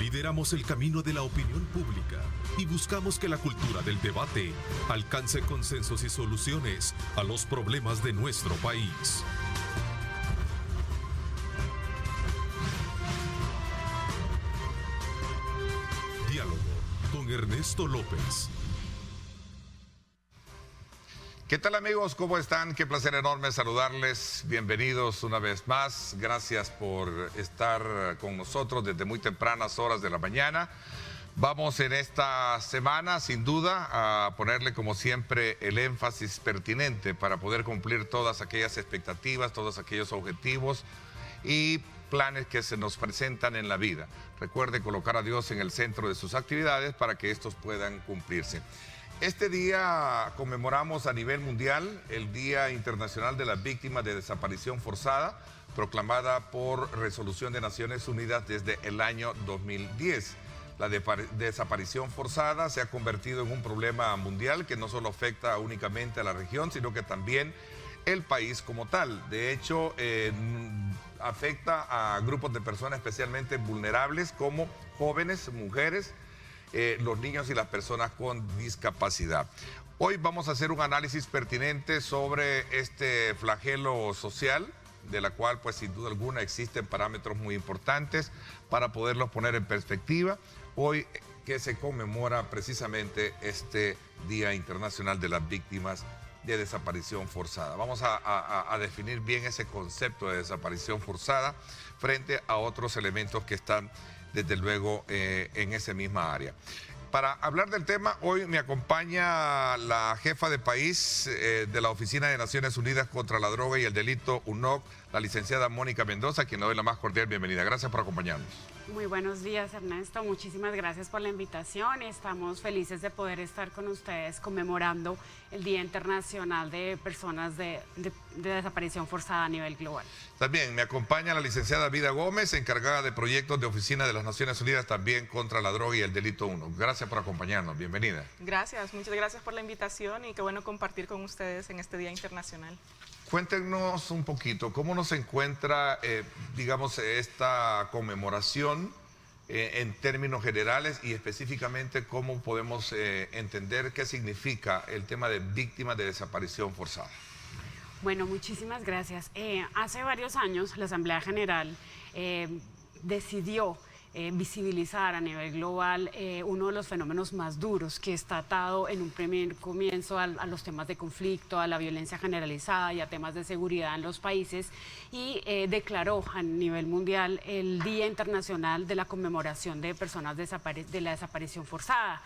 Lideramos el camino de la opinión pública y buscamos que la cultura del debate alcance consensos y soluciones a los problemas de nuestro país. Diálogo con Ernesto López. ¿Qué tal, amigos? ¿Cómo están? Qué placer enorme saludarles. Bienvenidos una vez más. Gracias por estar con nosotros desde muy tempranas horas de la mañana. Vamos en esta semana, sin duda, a ponerle como siempre el énfasis pertinente para poder cumplir todas aquellas expectativas, todos aquellos objetivos y planes que se nos presentan en la vida. Recuerde colocar a Dios en el centro de sus actividades para que estos puedan cumplirse. Este día conmemoramos a nivel mundial el Día Internacional de las Víctimas de Desaparición Forzada, proclamada por Resolución de Naciones Unidas desde el año 2010. La desaparición forzada se ha convertido en un problema mundial que no solo afecta únicamente a la región, sino que también el país como tal. De hecho, afecta a grupos de personas especialmente vulnerables como jóvenes, mujeres, los niños y las personas con discapacidad. Hoy vamos a hacer un análisis pertinente sobre este flagelo social, de la cual pues sin duda alguna existen parámetros muy importantes para poderlos poner en perspectiva. Hoy que se conmemora precisamente este Día Internacional de las Víctimas de Desaparición Forzada. Vamos a definir bien ese concepto de desaparición forzada frente a otros elementos que están desde luego en esa misma área. Para hablar del tema, hoy me acompaña la jefa de país de la Oficina de Naciones Unidas contra la Droga y el Delito, UNOC, la licenciada Mónica Mendoza, a quien le doy la más cordial bienvenida. Gracias por acompañarnos. Muy buenos días, Ernesto. Muchísimas gracias por la invitación. Estamos felices de poder estar con ustedes conmemorando el Día Internacional de Personas de Desaparición Forzada a nivel global. También me acompaña la licenciada Vida Gómez, encargada de proyectos de Oficina de las Naciones Unidas también contra la Droga y el Delito 1. Gracias por acompañarnos. Bienvenida. Gracias, muchas gracias por la invitación y qué bueno compartir con ustedes en este Día Internacional. Cuéntenos un poquito, ¿cómo nos encuentra, digamos, esta conmemoración en términos generales y específicamente cómo podemos entender qué significa el tema de víctimas de desaparición forzada? Bueno, muchísimas gracias. Hace varios años la Asamblea General decidió visibilizar a nivel global uno de los fenómenos más duros que está atado en un primer comienzo a los temas de conflicto, a la violencia generalizada y a temas de seguridad en los países y declaró a nivel mundial el Día Internacional de la Conmemoración de Personas de la Desaparición Forzada.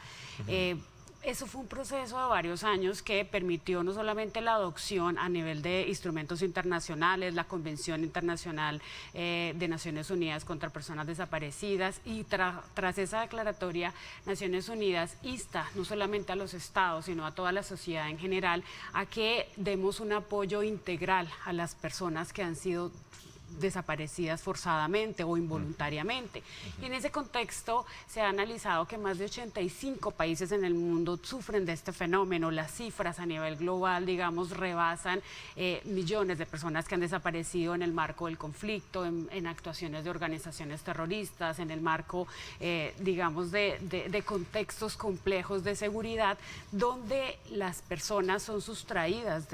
Eso fue un proceso de varios años que permitió no solamente la adopción a nivel de instrumentos internacionales, la Convención Internacional de Naciones Unidas contra Personas Desaparecidas y tras esa declaratoria, Naciones Unidas insta no solamente a los estados, sino a toda la sociedad en general a que demos un apoyo integral a las personas que han sido desaparecidas forzadamente o involuntariamente. Y en ese contexto se ha analizado que más de 85 países en el mundo sufren de este fenómeno. Las cifras a nivel global, digamos, rebasan millones de personas que han desaparecido en el marco del conflicto, en actuaciones de organizaciones terroristas, en el marco, digamos, de contextos complejos de seguridad, donde las personas son sustraídas,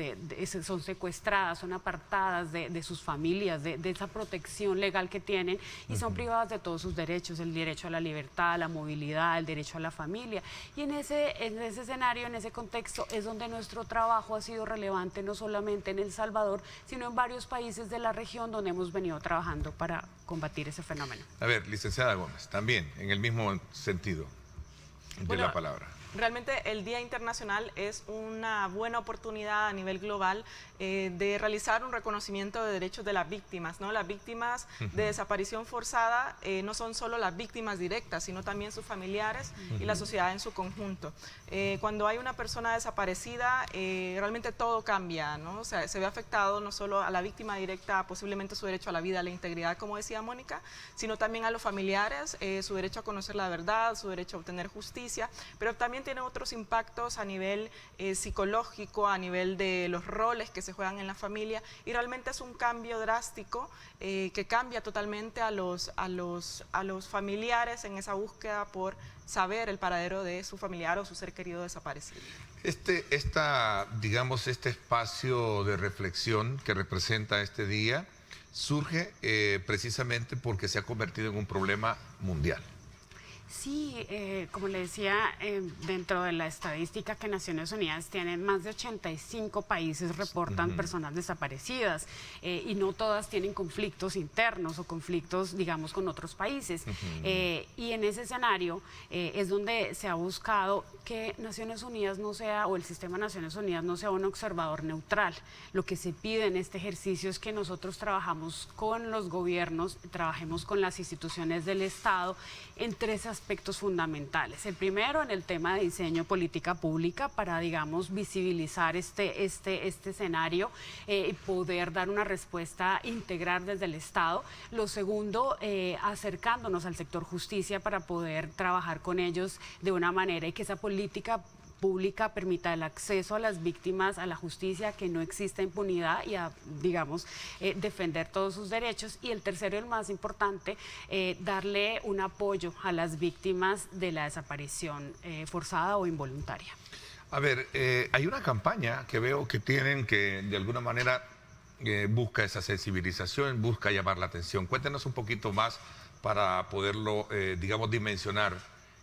son secuestradas, son apartadas de sus familias, de esa protección legal que tienen y son privadas de todos sus derechos, el derecho a la libertad, a la movilidad, el derecho a la familia. Y en ese escenario, en ese contexto, es donde nuestro trabajo ha sido relevante, no solamente en El Salvador, sino en varios países de la región donde hemos venido trabajando para combatir ese fenómeno. A ver, licenciada Gómez, también en el mismo sentido de la palabra. Realmente el Día Internacional es una buena oportunidad a nivel global de realizar un reconocimiento de derechos de las víctimas, ¿no? Las víctimas de desaparición forzada no son solo las víctimas directas, sino también sus familiares y la sociedad en su conjunto. Cuando hay una persona desaparecida, realmente todo cambia, ¿no? O sea, se ve afectado no solo a la víctima directa, posiblemente su derecho a la vida, a la integridad, como decía Mónica, sino también a los familiares, su derecho a conocer la verdad, su derecho a obtener justicia, pero también también tiene otros impactos a nivel psicológico, a nivel de los roles que se juegan en la familia, y realmente es un cambio drástico que cambia totalmente a los familiares en esa búsqueda por saber el paradero de su familiar o su ser querido desaparecido. Digamos, este espacio de reflexión que representa este día surge precisamente porque se ha convertido en un problema mundial. Sí, como le decía, dentro de la estadística que Naciones Unidas tiene, más de 85 países reportan personas desaparecidas y no todas tienen conflictos internos o conflictos, digamos, con otros países. Y en ese escenario es donde se ha buscado que Naciones Unidas no sea, o el sistema Naciones Unidas no sea un observador neutral. Lo que se pide en este ejercicio es que nosotros trabajamos con los gobiernos, trabajemos con las instituciones del Estado en tres aspectos fundamentales. El primero, en el tema de diseño política pública para, digamos, visibilizar este escenario y poder dar una respuesta integral desde el Estado. Lo segundo, acercándonos al sector justicia para poder trabajar con ellos de una manera y que esa política pública permita el acceso a las víctimas a la justicia, que no exista impunidad y a, digamos, defender todos sus derechos. Y el tercero, el más importante, darle un apoyo a las víctimas de la desaparición forzada o involuntaria. A ver, hay una campaña que veo que tienen que de alguna manera busca esa sensibilización, busca llamar la atención. Cuéntenos un poquito más para poderlo, digamos, dimensionar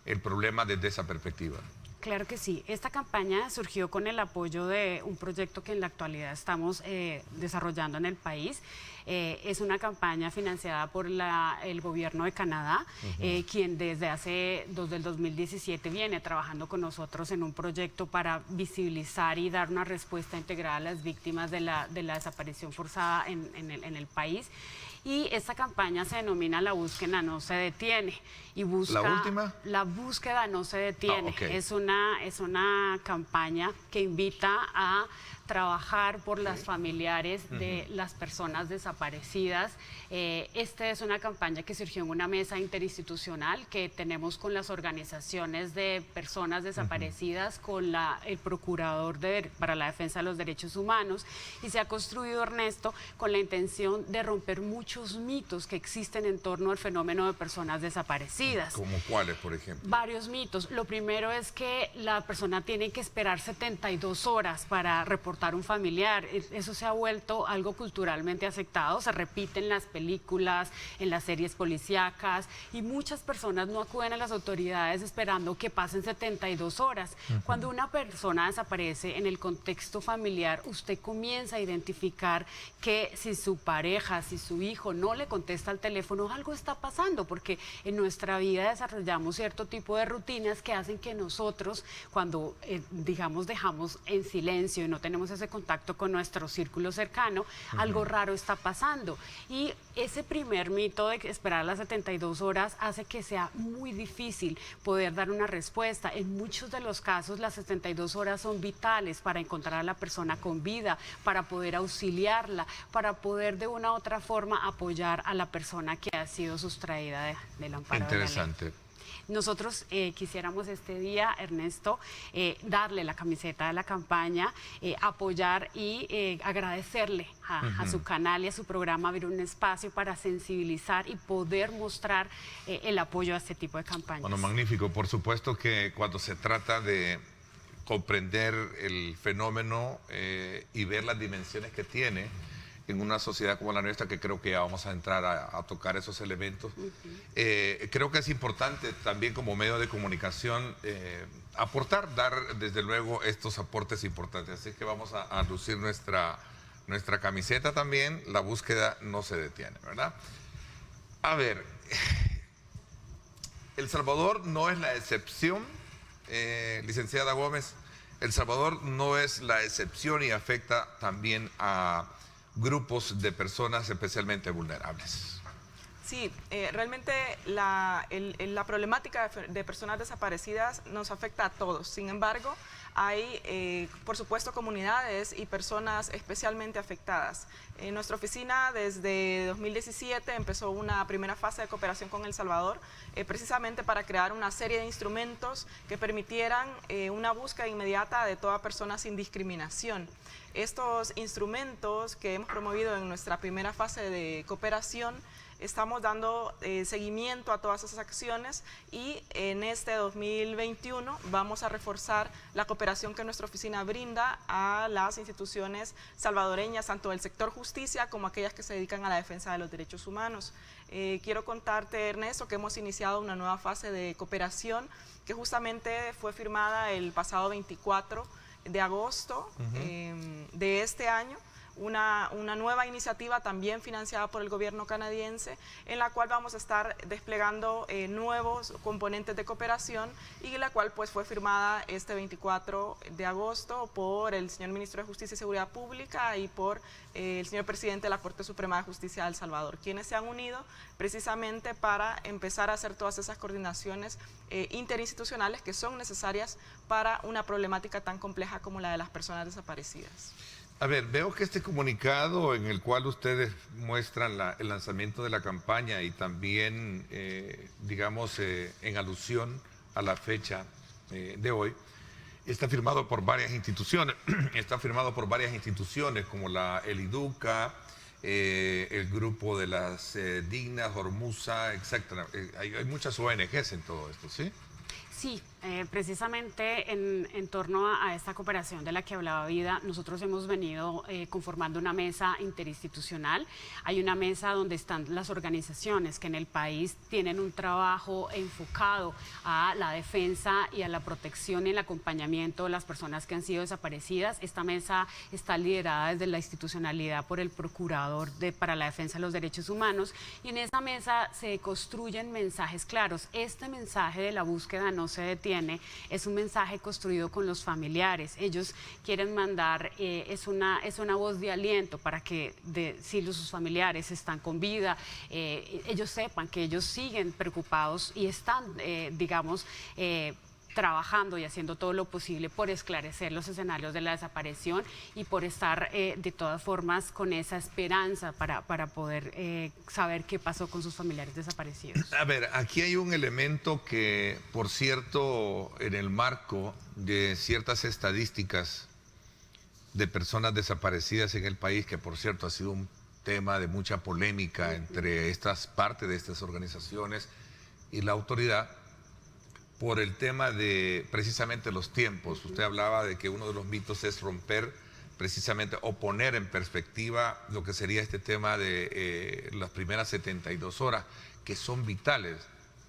el problema desde esa perspectiva. Claro que sí. Esta campaña surgió con el apoyo de un proyecto que en la actualidad estamos desarrollando en el país. Es una campaña financiada por el gobierno de Canadá, quien desde el 2017 viene trabajando con nosotros en un proyecto para visibilizar y dar una respuesta integral a las víctimas de la desaparición forzada en el país. Y esta campaña se denomina La búsqueda no se detiene. Y busca, ¿La última? La búsqueda no se detiene. Okay. Es una campaña que invita a trabajar por las familiares de las personas desaparecidas. Esta es una campaña que surgió en una mesa interinstitucional que tenemos con las organizaciones de personas desaparecidas, con el Procurador para la Defensa de los Derechos Humanos, y se ha construido, Ernesto, con la intención de romper muchos mitos que existen en torno al fenómeno de personas desaparecidas. ¿Como cuáles, por ejemplo? Varios mitos. Lo primero es que la persona tiene que esperar 72 horas para reportar un familiar. Eso se ha vuelto algo culturalmente aceptado, se repite en las películas, en las series policíacas, y muchas personas no acuden a las autoridades esperando que pasen 72 horas. Cuando una persona desaparece en el contexto familiar, usted comienza a identificar que si su pareja, si su hijo no le contesta al teléfono, algo está pasando, porque en nuestra vida desarrollamos cierto tipo de rutinas que hacen que nosotros, cuando digamos dejamos en silencio y no tenemos ese contacto con nuestro círculo cercano, algo raro está pasando. Y ese primer mito de esperar las 72 horas hace que sea muy difícil poder dar una respuesta. En muchos de los casos las 72 horas son vitales para encontrar a la persona con vida, para poder auxiliarla, para poder de una u otra forma apoyar a la persona que ha sido sustraída del amparo de la ley. Interesante. Nosotros quisiéramos este día, Ernesto, darle la camiseta de la campaña, apoyar y agradecerle a su canal y a su programa, abrir un espacio para sensibilizar y poder mostrar el apoyo a este tipo de campañas. Bueno, magnífico. Por supuesto que cuando se trata de comprender el fenómeno y ver las dimensiones que tiene en una sociedad como la nuestra, que creo que ya vamos a entrar a tocar esos elementos. Creo que es importante también como medio de comunicación aportar, dar desde luego estos aportes importantes. Así que vamos a lucir nuestra camiseta también. La búsqueda no se detiene, ¿verdad? A ver, El Salvador no es la excepción, licenciada Gómez. El Salvador no es la excepción y afecta también a grupos de personas especialmente vulnerables. Sí, realmente la problemática de personas desaparecidas nos afecta a todos. Sin embargo, hay, por supuesto, comunidades y personas especialmente afectadas. En nuestra oficina, desde 2017, empezó una primera fase de cooperación con El Salvador, precisamente para crear una serie de instrumentos que permitieran una búsqueda inmediata de toda persona sin discriminación. Estos instrumentos que hemos promovido en nuestra primera fase de cooperación, estamos dando seguimiento a todas esas acciones y en este 2021 vamos a reforzar la cooperación que nuestra oficina brinda a las instituciones salvadoreñas, tanto del sector justicia como aquellas que se dedican a la defensa de los derechos humanos. Quiero contarte, Ernesto, que hemos iniciado una nueva fase de cooperación que justamente fue firmada el pasado 24 de agosto de este año. Una nueva iniciativa también financiada por el gobierno canadiense, en la cual vamos a estar desplegando nuevos componentes de cooperación y la cual pues fue firmada este 24 de agosto por el señor Ministro de Justicia y Seguridad Pública y por el señor Presidente de la Corte Suprema de Justicia de El Salvador, quienes se han unido precisamente para empezar a hacer todas esas coordinaciones interinstitucionales que son necesarias para una problemática tan compleja como la de las personas desaparecidas. A ver, veo que este comunicado en el cual ustedes muestran el lanzamiento de la campaña y también, digamos, en alusión a la fecha de hoy, está firmado por varias instituciones. Está firmado por varias instituciones como el IDUCA, el grupo de las Dignas, Hormuza, etc. Hay muchas ONGs en todo esto, ¿sí? Sí, precisamente en torno a esta cooperación de la que hablaba Vida, nosotros hemos venido conformando una mesa interinstitucional. Hay una mesa donde están las organizaciones que en el país tienen un trabajo enfocado a la defensa y a la protección y el acompañamiento de las personas que han sido desaparecidas. Esta mesa está liderada desde la institucionalidad por el Procurador para la Defensa de los Derechos Humanos y en esa mesa se construyen mensajes claros. Este mensaje de la búsqueda no se detiene, es un mensaje construido con los familiares. Ellos quieren mandar, es una voz de aliento para que si sus familiares están con vida, ellos sepan que ellos siguen preocupados y están, digamos, trabajando y haciendo todo lo posible por esclarecer los escenarios de la desaparición y por estar de todas formas con esa esperanza para poder saber qué pasó con sus familiares desaparecidos. A ver, aquí hay un elemento que, por cierto, en el marco de ciertas estadísticas de personas desaparecidas en el país, que por cierto ha sido un tema de mucha polémica entre parte de estas organizaciones y la autoridad, por el tema de precisamente los tiempos. Usted hablaba de que uno de los mitos es romper precisamente o poner en perspectiva lo que sería este tema de las primeras 72 horas, que son vitales.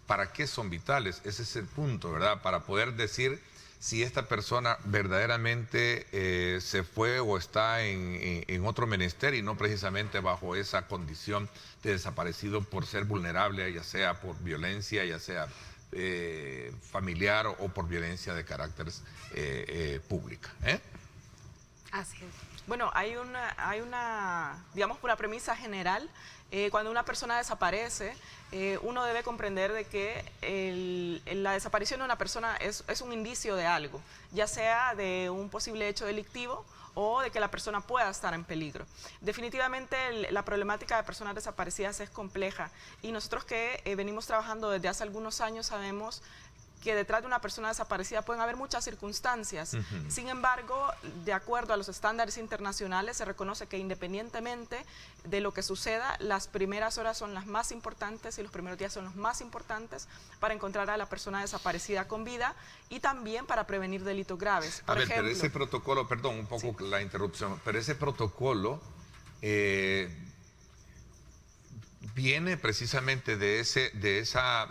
¿Para qué son vitales? Ese es el punto, ¿verdad? Para poder decir si esta persona verdaderamente se fue o está en otro menester y no precisamente bajo esa condición de desaparecido por ser vulnerable, ya sea por violencia, ya sea familiar o por violencia de carácter pública. Así es. Bueno, hay una, digamos, una premisa general. Cuando una persona desaparece, uno debe comprender de que la desaparición de una persona es un indicio de algo, ya sea de un posible hecho delictivo o de que la persona pueda estar en peligro. Definitivamente la problemática de personas desaparecidas es compleja y nosotros que venimos trabajando desde hace algunos años sabemos que detrás de una persona desaparecida pueden haber muchas circunstancias. Sin embargo, de acuerdo a los estándares internacionales, se reconoce que independientemente de lo que suceda, las primeras horas son las más importantes y los primeros días son los más importantes para encontrar a la persona desaparecida con vida y también para prevenir delitos graves. Por ejemplo, pero ese protocolo, perdón, un poco sí, la interrupción, pero ese protocolo viene precisamente de esa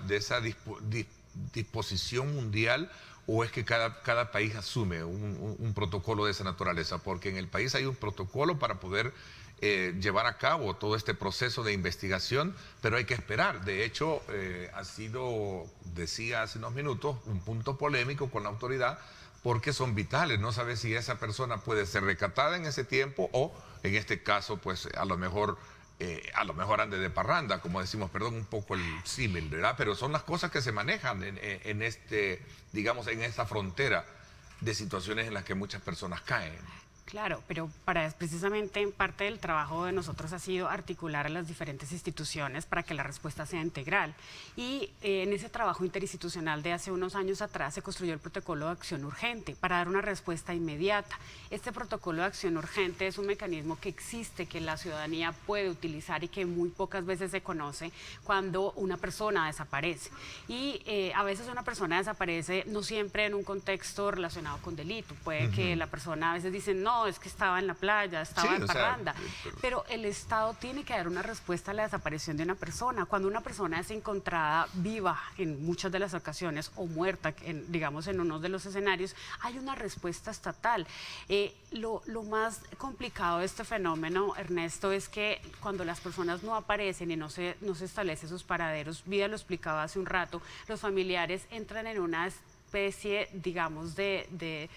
disposición mundial, o es que cada país asume un protocolo de esa naturaleza, porque en el país hay un protocolo para poder llevar a cabo todo este proceso de investigación, pero hay que esperar. De hecho, ha sido, decía hace unos minutos, un punto polémico con la autoridad, porque son vitales. No sabe si esa persona puede ser rescatada en ese tiempo o, en este caso, pues a lo mejor a lo mejor ande de parranda, como decimos, perdón, un poco el símil, ¿verdad? Pero son las cosas que se manejan en digamos, en esta frontera de situaciones en las que muchas personas caen. Claro, pero precisamente parte del trabajo de nosotros ha sido articular a las diferentes instituciones para que la respuesta sea integral. Y en ese trabajo interinstitucional de hace unos años atrás se construyó el protocolo de acción urgente para dar una respuesta inmediata. Este protocolo de acción urgente es un mecanismo que existe, que la ciudadanía puede utilizar y que muy pocas veces se conoce cuando una persona desaparece. Y a veces una persona desaparece no siempre en un contexto relacionado con delito. Puede que la persona a veces dice, no, es que estaba en la playa, estaba en parranda, pero el Estado tiene que dar una respuesta a la desaparición de una persona. Cuando una persona es encontrada viva en muchas de las ocasiones o muerta, digamos en uno de los escenarios, hay una respuesta estatal. Lo más complicado de este fenómeno, Ernesto, es que cuando las personas no aparecen y no se establecen sus paraderos, Vida lo explicaba hace un rato, los familiares entran en una especie, digamos, de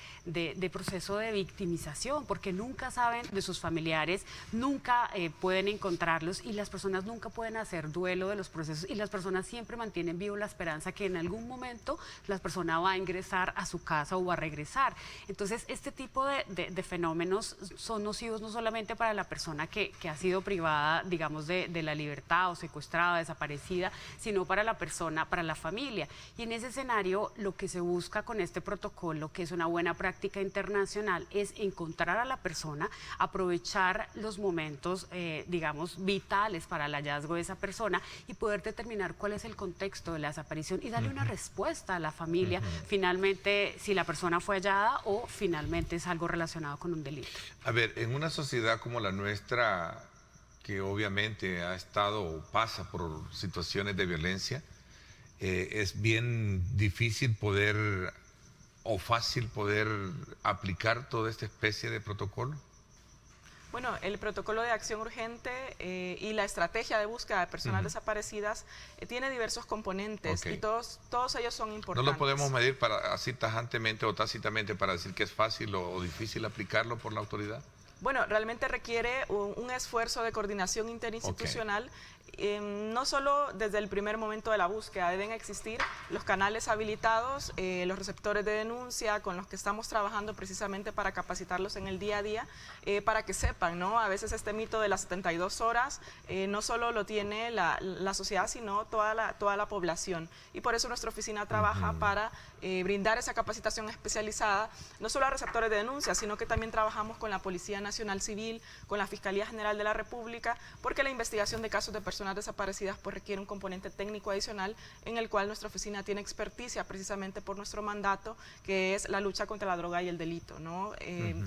proceso de victimización, porque nunca saben de sus familiares, nunca pueden encontrarlos y las personas nunca pueden hacer duelo de los procesos y las personas siempre mantienen vivo la esperanza que en algún momento la persona va a ingresar a su casa o va a regresar. Entonces, este tipo de fenómenos son nocivos no solamente para la persona que ha sido privada, digamos, de la libertad o secuestrada, desaparecida, sino para la persona, para la familia. Y en ese escenario, lo que se busca con este protocolo, que es una buena práctica internacional, es encontrar a la persona, aprovechar los momentos, digamos, vitales para el hallazgo de esa persona y poder determinar cuál es el contexto de la desaparición y darle una respuesta a la familia, finalmente, si la persona fue hallada o finalmente es algo relacionado con un delito. A ver, en una sociedad como la nuestra, que obviamente ha estado o pasa por situaciones de violencia, es bien difícil poder o fácil poder aplicar toda esta especie de protocolo. Bueno, el protocolo de acción urgente y la estrategia de búsqueda de personas desaparecidas tiene diversos componentes y todos ellos son importantes. ¿No lo podemos medir así tajantemente o tácitamente para decir que es fácil o difícil aplicarlo por la autoridad? Bueno, realmente requiere un esfuerzo de coordinación interinstitucional. No solo desde el primer momento de la búsqueda, deben existir los canales habilitados, los receptores de denuncia con los que estamos trabajando precisamente para capacitarlos en el día a día, para que sepan, ¿no? A veces este mito de las 72 horas no solo lo tiene la sociedad, sino toda la población. Y por eso nuestra oficina trabaja para brindar esa capacitación especializada, no solo a receptores de denuncia, sino que también trabajamos con la Policía Nacional Civil, con la Fiscalía General de la República, porque la investigación de casos de personas desaparecidas pues requiere un componente técnico adicional en el cual nuestra oficina tiene experticia precisamente por nuestro mandato, que es la lucha contra la droga y el delito, ¿no?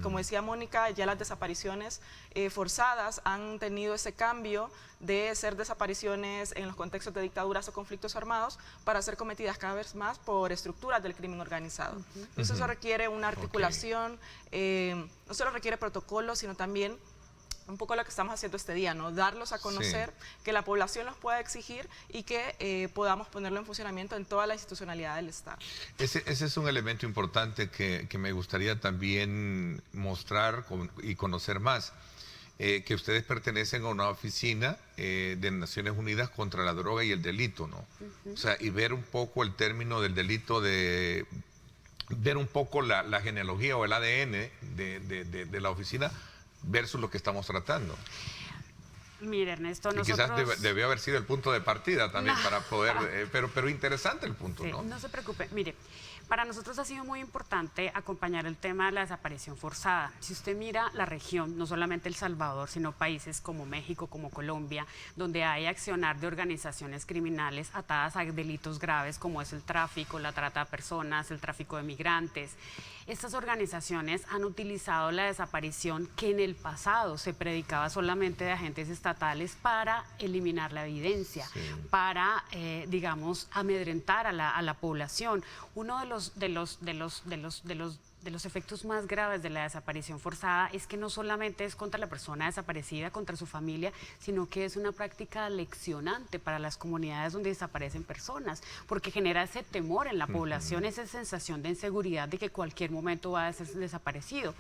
Como decía Mónica, ya las desapariciones forzadas han tenido ese cambio de ser desapariciones en los contextos de dictaduras o conflictos armados para ser cometidas cada vez más por estructuras del crimen organizado. Entonces eso requiere una articulación, no solo requiere protocolos, sino también un poco lo que estamos haciendo este día, ¿no? Darlos a conocer, que la población los pueda exigir y que podamos ponerlo en funcionamiento en toda la institucionalidad del Estado. Ese es un elemento importante que me gustaría también mostrar y conocer más. Que ustedes pertenecen a una oficina de Naciones Unidas contra la droga y el delito, ¿no? O sea, y ver un poco el término del delito, ver un poco la genealogía o el ADN de la oficina versus lo que estamos tratando. Mire, Ernesto, y quizás debió haber sido el punto de partida también para poder, pero interesante el punto, sí, ¿no? No se preocupe, mire, para nosotros ha sido muy importante acompañar el tema de la desaparición forzada. Si usted mira la región, no solamente El Salvador, sino países como México, como Colombia, donde hay accionar de organizaciones criminales atadas a delitos graves como es el tráfico, la trata de personas, el tráfico de migrantes. Estas organizaciones han utilizado la desaparición que en el pasado se predicaba solamente de agentes estatales para eliminar la evidencia, para, digamos, amedrentar a la población. Uno de los los efectos más graves de la desaparición forzada es que no solamente es contra la persona desaparecida, contra su familia, sino que es una práctica leccionante para las comunidades donde desaparecen personas, porque genera ese temor en la población, esa sensación de inseguridad de que cualquier momento va a ser desaparecido.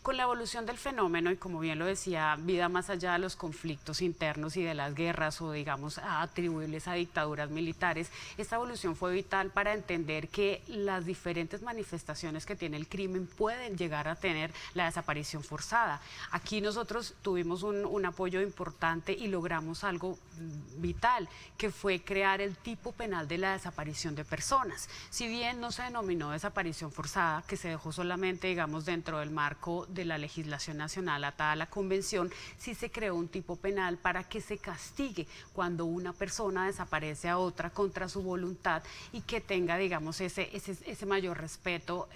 Con la evolución del fenómeno, y como bien lo decía, vida más allá de los conflictos internos y de las guerras o digamos atribuibles a dictaduras militares, esta evolución fue vital para entender que las diferentes manifestaciones que tiene el crimen pueden llegar a tener la desaparición forzada. Aquí nosotros tuvimos un apoyo importante y logramos algo vital, que fue crear el tipo penal de la desaparición de personas. Si bien no se denominó desaparición forzada, que se dejó solamente, digamos, dentro del marco de la legislación nacional atada a la convención, sí se creó un tipo penal para que se castigue cuando una persona desaparece a otra contra su voluntad y que tenga, digamos, ese mayor respeto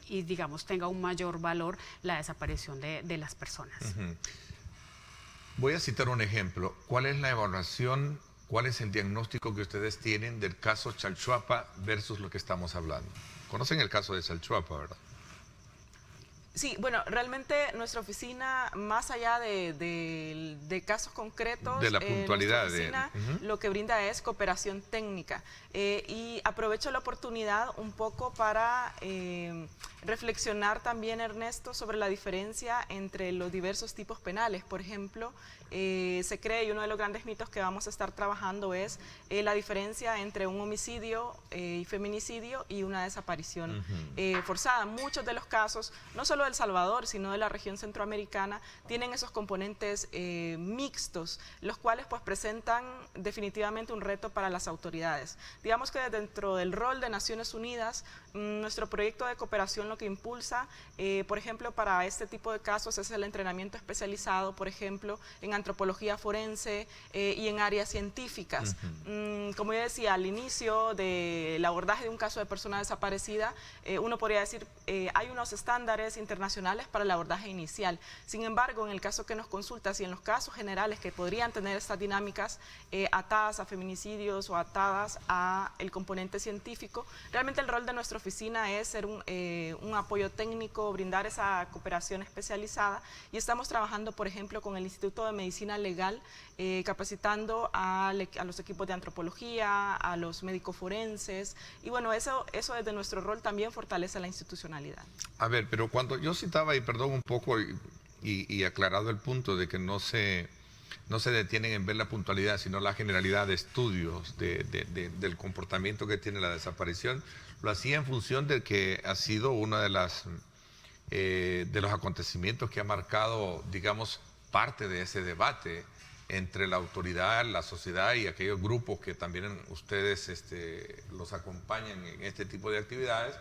y, digamos, tenga un mayor valor la desaparición de las personas. Voy a citar un ejemplo. ¿Cuál es la evaluación, cuál es el diagnóstico que ustedes tienen del caso Chalchuapa versus lo que estamos hablando? Conocen el caso de Chalchuapa, ¿verdad? Sí, bueno, realmente nuestra oficina, más allá de casos concretos, de la puntualidad, nuestra oficina lo que brinda es cooperación técnica. Y aprovecho la oportunidad un poco para reflexionar también, Ernesto, sobre la diferencia entre los diversos tipos penales. Por ejemplo, se cree, y uno de los grandes mitos que vamos a estar trabajando es la diferencia entre un homicidio y feminicidio y una desaparición forzada. Muchos de los casos, no solo de El Salvador, sino de la región centroamericana, tienen esos componentes mixtos, los cuales pues presentan definitivamente un reto para las autoridades. Digamos que dentro del rol de Naciones Unidas, nuestro proyecto de cooperación lo que impulsa, por ejemplo, para este tipo de casos es el entrenamiento especializado, por ejemplo, en antropología forense y en áreas científicas. Como yo decía, al inicio del abordaje de un caso de persona desaparecida, uno podría decir, hay unos estándares internacionales para el abordaje inicial. Sin embargo, en el caso que nos consultas y en los casos generales que podrían tener estas dinámicas atadas a feminicidios o atadas a el componente científico, realmente el rol de nuestra oficina es ser un apoyo técnico, brindar esa cooperación especializada, y estamos trabajando, por ejemplo, con el Instituto de Medicina Legal, capacitando a los equipos de antropología, a los médicos forenses, y bueno, eso desde nuestro rol también fortalece la institucionalidad. A ver, pero cuando yo citaba, y perdón un poco, y aclarado el punto de que no se detienen en ver la puntualidad, sino la generalidad de estudios del comportamiento que tiene la desaparición, lo hacía en función de que ha sido uno de los acontecimientos que ha marcado, digamos, parte de ese debate entre la autoridad, la sociedad y aquellos grupos que también ustedes los acompañan en este tipo de actividades,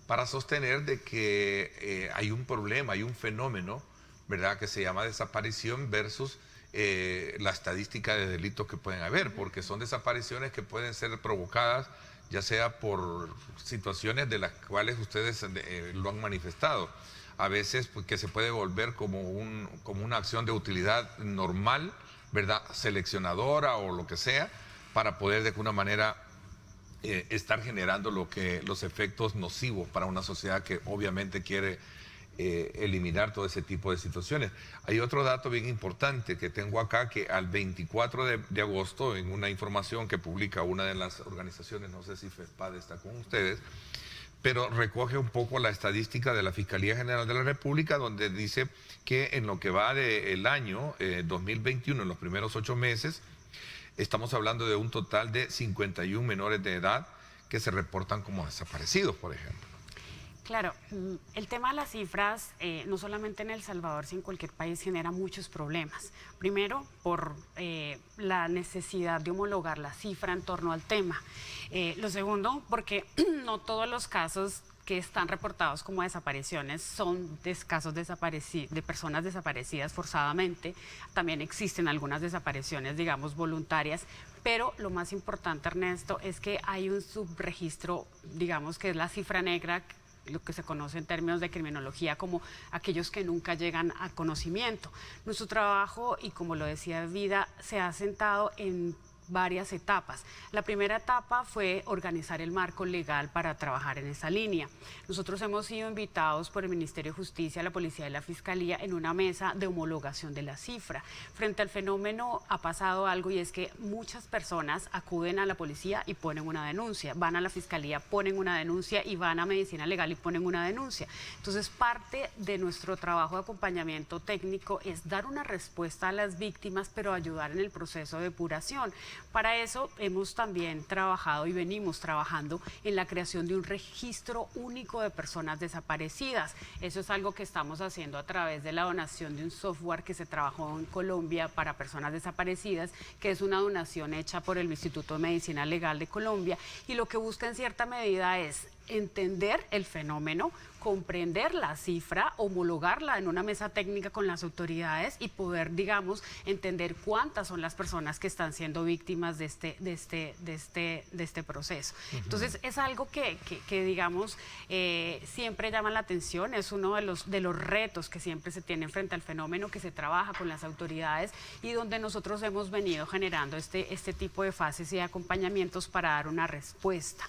para sostener de que hay un problema, hay un fenómeno, ¿verdad?, que se llama desaparición versus la estadística de delitos que pueden haber, porque son desapariciones que pueden ser provocadas ya sea por situaciones de las cuales ustedes lo han manifestado. A veces pues, que se puede volver como una acción de utilidad normal, ¿verdad?, seleccionadora o lo que sea, para poder de alguna manera estar generando los efectos nocivos para una sociedad que obviamente quiere eliminar todo ese tipo de situaciones. Hay otro dato bien importante que tengo acá, que al 24 de agosto, en una información que publica una de las organizaciones, no sé si FESPAD está con ustedes, pero recoge un poco la estadística de la Fiscalía General de la República, donde dice que en lo que va del año 2021, en los primeros 8 meses, estamos hablando de un total de 51 menores de edad que se reportan como desaparecidos, por ejemplo. Claro, el tema de las cifras, no solamente en El Salvador, sino en cualquier país, genera muchos problemas. Primero, por la necesidad de homologar la cifra en torno al tema. Lo segundo, porque no todos los casos que están reportados como desapariciones son casos de personas desaparecidas forzadamente. También existen algunas desapariciones, digamos, voluntarias, pero lo más importante, Ernesto, es que hay un subregistro, digamos, que es la cifra negra, lo que se conoce en términos de criminología como aquellos que nunca llegan a conocimiento. Nuestro trabajo, y como lo decía Vida, se ha sentado en varias etapas. La primera etapa fue organizar el marco legal para trabajar en esa línea. Nosotros hemos sido invitados por el Ministerio de Justicia, la Policía y la Fiscalía en una mesa de homologación de la cifra. Frente al fenómeno ha pasado algo, y es que muchas personas acuden a la policía y ponen una denuncia, van a la Fiscalía, ponen una denuncia, y van a Medicina Legal y ponen una denuncia. Entonces, parte de nuestro trabajo de acompañamiento técnico es dar una respuesta a las víctimas, pero ayudar en el proceso de depuración. Para eso hemos también trabajado y venimos trabajando en la creación de un registro único de personas desaparecidas. Eso es algo que estamos haciendo a través de la donación de un software que se trabajó en Colombia para personas desaparecidas, que es una donación hecha por el Instituto de Medicina Legal de Colombia, y lo que busca en cierta medida es entender el fenómeno, comprender la cifra, homologarla en una mesa técnica con las autoridades y poder, digamos, entender cuántas son las personas que están siendo víctimas de este proceso. Entonces, es algo que digamos, siempre llama la atención, es uno de los retos que siempre se tienen frente al fenómeno, que se trabaja con las autoridades y donde nosotros hemos venido generando este tipo de fases y de acompañamientos para dar una respuesta.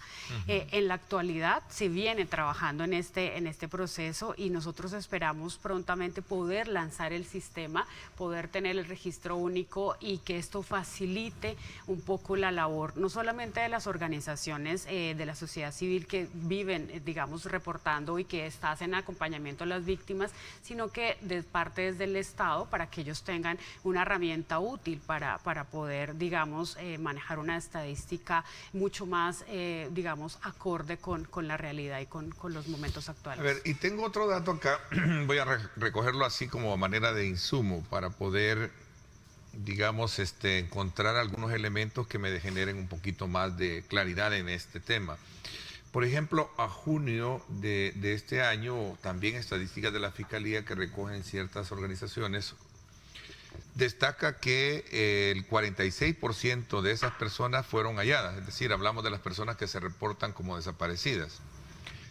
En la actualidad se viene trabajando en este proceso y nosotros esperamos prontamente poder lanzar el sistema, poder tener el registro único y que esto facilite un poco la labor, no solamente de las organizaciones de la sociedad civil que viven, digamos, reportando y que hacen acompañamiento a las víctimas, sino que de parte desde el Estado, para que ellos tengan una herramienta útil para poder, digamos, manejar una estadística mucho más, digamos, acorde con la realidad y con los momentos actuales. A ver, y tengo otro dato acá, voy a recogerlo así como a manera de insumo para poder, digamos, encontrar algunos elementos que me generen un poquito más de claridad en este tema. Por ejemplo, a junio de este año, también estadísticas de la Fiscalía que recogen ciertas organizaciones, destaca que el 46% de esas personas fueron halladas, es decir, hablamos de las personas que se reportan como desaparecidas.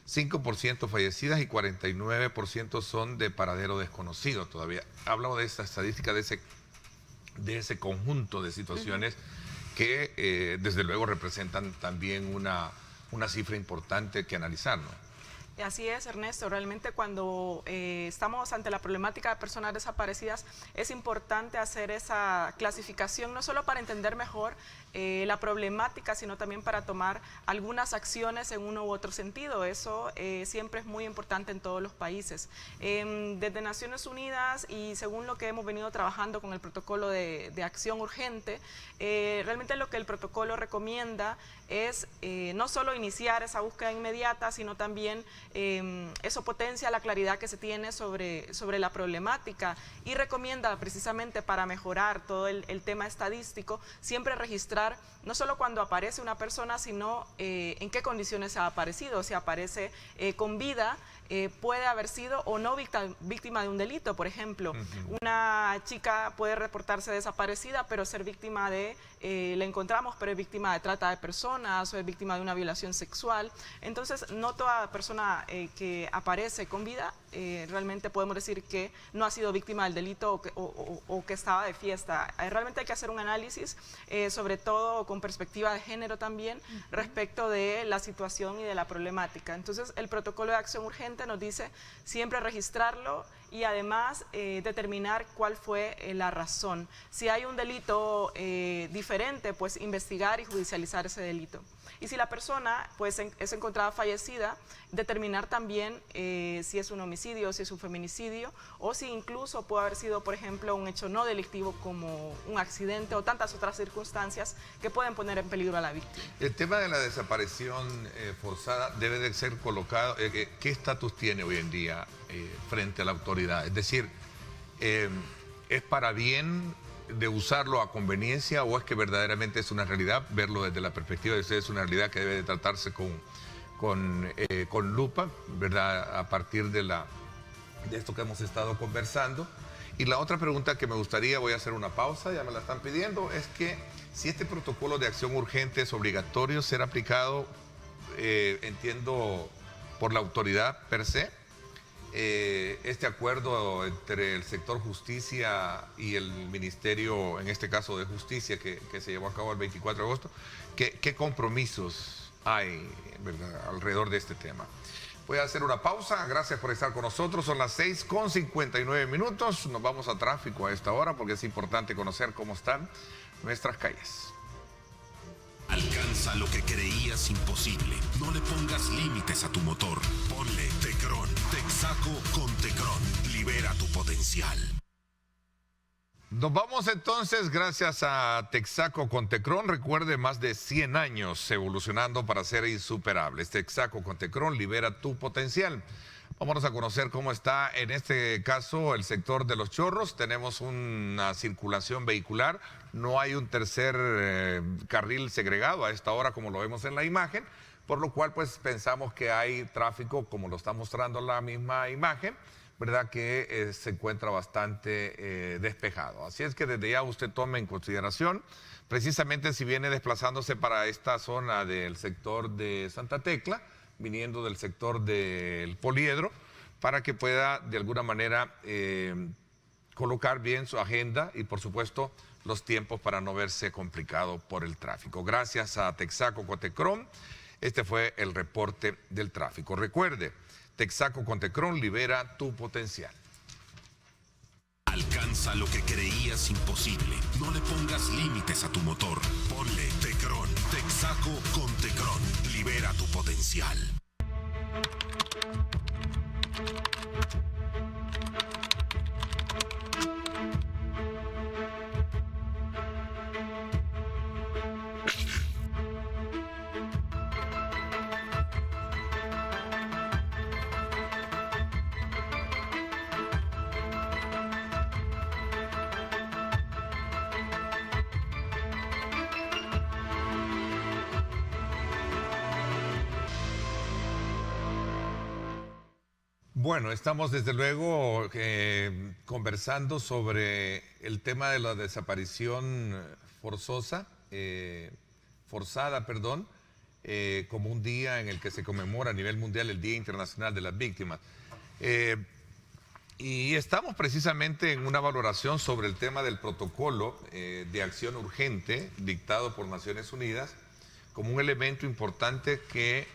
5% fallecidas y 49% son de paradero desconocido todavía. Hablamos de esta estadística, de ese conjunto de situaciones que desde luego representan también una cifra importante que analizar, ¿no? Así es, Ernesto. Realmente cuando estamos ante la problemática de personas desaparecidas es importante hacer esa clasificación, no solo para entender mejor la problemática, sino también para tomar algunas acciones en uno u otro sentido. Eso siempre es muy importante en todos los países. Desde Naciones Unidas y según lo que hemos venido trabajando con el protocolo de acción urgente, realmente lo que el protocolo recomienda es no solo iniciar esa búsqueda inmediata, sino también eso potencia la claridad que se tiene sobre la problemática y recomienda precisamente para mejorar todo el tema estadístico, siempre registrar no solo cuando aparece una persona, sino en qué condiciones ha aparecido, si aparece con vida, puede haber sido o no víctima de un delito. Por ejemplo, una chica puede reportarse desaparecida, pero ser víctima de, la encontramos, pero es víctima de trata de personas o es víctima de una violación sexual. Entonces, no toda persona que aparece con vida, realmente podemos decir que no ha sido víctima del delito o que estaba de fiesta. Realmente hay que hacer un análisis, sobre todo con perspectiva de género también, respecto de la situación y de la problemática. Entonces, el protocolo de acción urgente nos dice siempre registrarlo y además determinar cuál fue la razón. Si hay un delito diferente, pues investigar y judicializar ese delito. Y si la persona pues es encontrada fallecida, determinar también si es un homicidio, si es un feminicidio o si incluso puede haber sido, por ejemplo, un hecho no delictivo como un accidente o tantas otras circunstancias que pueden poner en peligro a la víctima. El tema de la desaparición forzada debe de ser colocado, ¿qué estatus tiene hoy en día frente a la autoridad? Es decir, ¿es para bien de usarlo a conveniencia o es que verdaderamente es una realidad? Verlo desde la perspectiva de ustedes es una realidad que debe de tratarse con lupa, ¿verdad? A partir de esto que hemos estado conversando. Y la otra pregunta que me gustaría, voy a hacer una pausa, ya me la están pidiendo, es que si este protocolo de acción urgente es obligatorio ser aplicado, entiendo, por la autoridad per se, este acuerdo entre el sector justicia y el Ministerio, en este caso de Justicia, que se llevó a cabo el 24 de agosto, ¿qué compromisos hay, ¿verdad?, alrededor de este tema? Voy a hacer una pausa, gracias por estar con nosotros, son las 6:59, nos vamos a tráfico a esta hora porque es importante conocer cómo están nuestras calles. Alcanza lo que creías imposible. No le pongas límites a tu motor. Ponle Tecron. Texaco con Tecron. Libera tu potencial. Nos vamos entonces gracias a Texaco con Tecron. Recuerde, más de 100 años evolucionando para ser insuperables. Texaco con Tecron, libera tu potencial. Vámonos a conocer cómo está en este caso el sector de Los Chorros. Tenemos una circulación vehicular. No hay un tercer carril segregado a esta hora como lo vemos en la imagen, por lo cual pues pensamos que hay tráfico como lo está mostrando la misma imagen, ¿verdad?, que se encuentra bastante despejado. Así es que desde ya usted tome en consideración, precisamente si viene desplazándose para esta zona del sector de Santa Tecla, viniendo del sector del Poliedro, para que pueda de alguna manera colocar bien su agenda y por supuesto los tiempos para no verse complicado por el tráfico. Gracias a Texaco con Tecron, este fue el reporte del tráfico. Recuerde, Texaco con Tecron, libera tu potencial. Alcanza lo que creías imposible. No le pongas límites a tu motor. Ponle Tecron. Texaco con Tecron. Libera tu potencial. Bueno, estamos desde luego conversando sobre el tema de la desaparición forzada, como un día en el que se conmemora a nivel mundial el Día Internacional de las Víctimas. Y estamos precisamente en una valoración sobre el tema del protocolo de acción urgente dictado por Naciones Unidas como un elemento importante que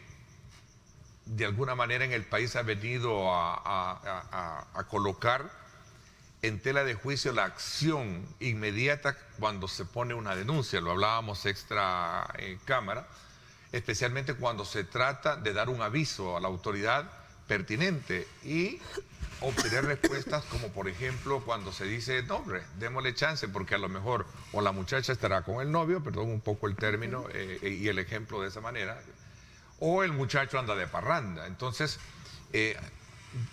de alguna manera en el país ha venido a colocar en tela de juicio la acción inmediata cuando se pone una denuncia. Lo hablábamos extra en cámara, especialmente cuando se trata de dar un aviso a la autoridad pertinente y obtener respuestas como por ejemplo cuando se dice, no hombre, démosle chance porque a lo mejor o la muchacha estará con el novio, perdón un poco el término y el ejemplo de esa manera, o el muchacho anda de parranda. Entonces,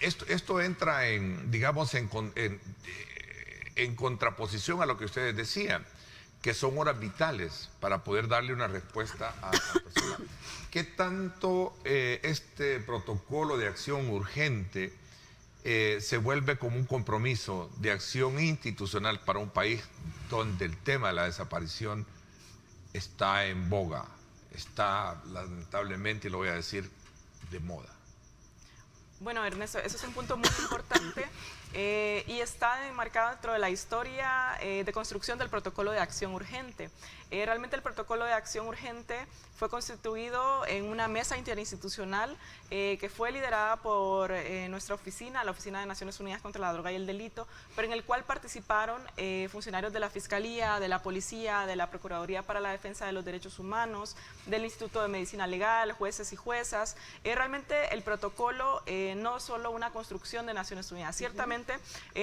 esto entra en, digamos, en contraposición a lo que ustedes decían, que son horas vitales para poder darle una respuesta a la persona. ¿Qué tanto este protocolo de acción urgente se vuelve como un compromiso de acción institucional para un país donde el tema de la desaparición está en boga? Está lamentablemente, y lo voy a decir, de moda. Bueno, Ernesto, eso es un punto muy importante y está enmarcado dentro de la historia de construcción del protocolo de acción urgente. Realmente el protocolo de acción urgente fue constituido en una mesa interinstitucional que fue liderada por nuestra oficina, la Oficina de Naciones Unidas contra la Droga y el Delito, pero en el cual participaron funcionarios de la Fiscalía, de la Policía, de la Procuraduría para la Defensa de los Derechos Humanos, del Instituto de Medicina Legal, jueces y juezas. Realmente el protocolo no es solo una construcción de Naciones Unidas. Ciertamente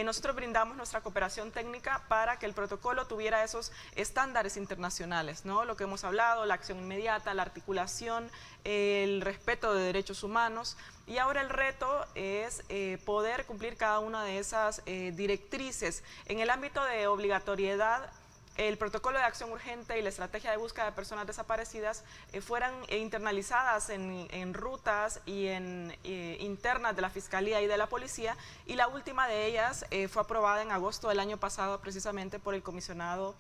nosotros brindamos nuestra cooperación técnica para que el protocolo tuviera esos estándares internacionales, ¿no? Lo que hemos hablado, la acción inmediata, la articulación, el respeto de derechos humanos, y ahora el reto es poder cumplir cada una de esas directrices. En el ámbito de obligatoriedad, el protocolo de acción urgente y la estrategia de búsqueda de personas desaparecidas fueran internalizadas en rutas y internas de la Fiscalía y de la Policía, y la última de ellas fue aprobada en agosto del año pasado precisamente por el comisionado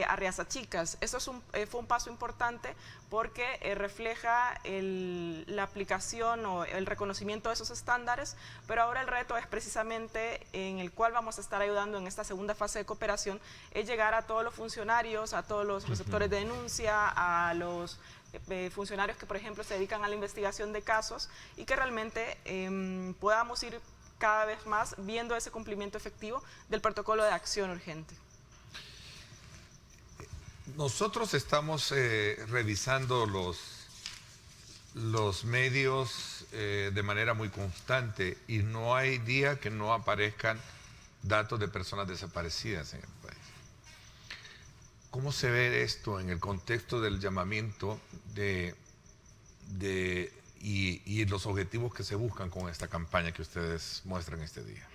Arriaza Chicas. Eso fue un paso importante porque refleja la aplicación o el reconocimiento de esos estándares, pero ahora el reto es precisamente en el cual vamos a estar ayudando en esta segunda fase de cooperación, es llegar a todos los funcionarios, a todos los receptores de denuncia, a los funcionarios que, por ejemplo, se dedican a la investigación de casos y que realmente podamos ir cada vez más viendo ese cumplimiento efectivo del protocolo de acción urgente. Nosotros estamos revisando los medios de manera muy constante y no hay día que no aparezcan datos de personas desaparecidas en el país. ¿Cómo se ve esto en el contexto del llamamiento y los objetivos que se buscan con esta campaña que ustedes muestran este día?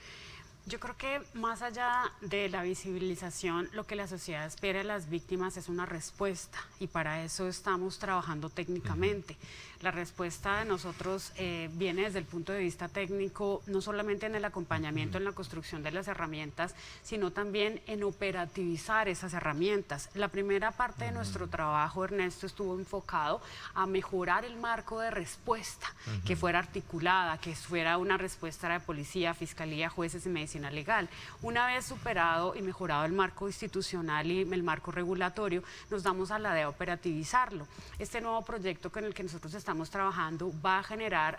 Yo creo que más allá de la visibilización, lo que la sociedad espera de las víctimas es una respuesta, y para eso estamos trabajando técnicamente. La respuesta de nosotros viene desde el punto de vista técnico, no solamente en el acompañamiento, en la construcción de las herramientas, sino también en operativizar esas herramientas. La primera parte de nuestro trabajo, Ernesto, estuvo enfocado a mejorar el marco de respuesta, que fuera articulada, que fuera una respuesta de policía, fiscalía, jueces y medicina legal. Una vez superado y mejorado el marco institucional y el marco regulatorio, nos damos a la de operativizarlo. Este nuevo proyecto con el que nosotros estamos trabajando va a generar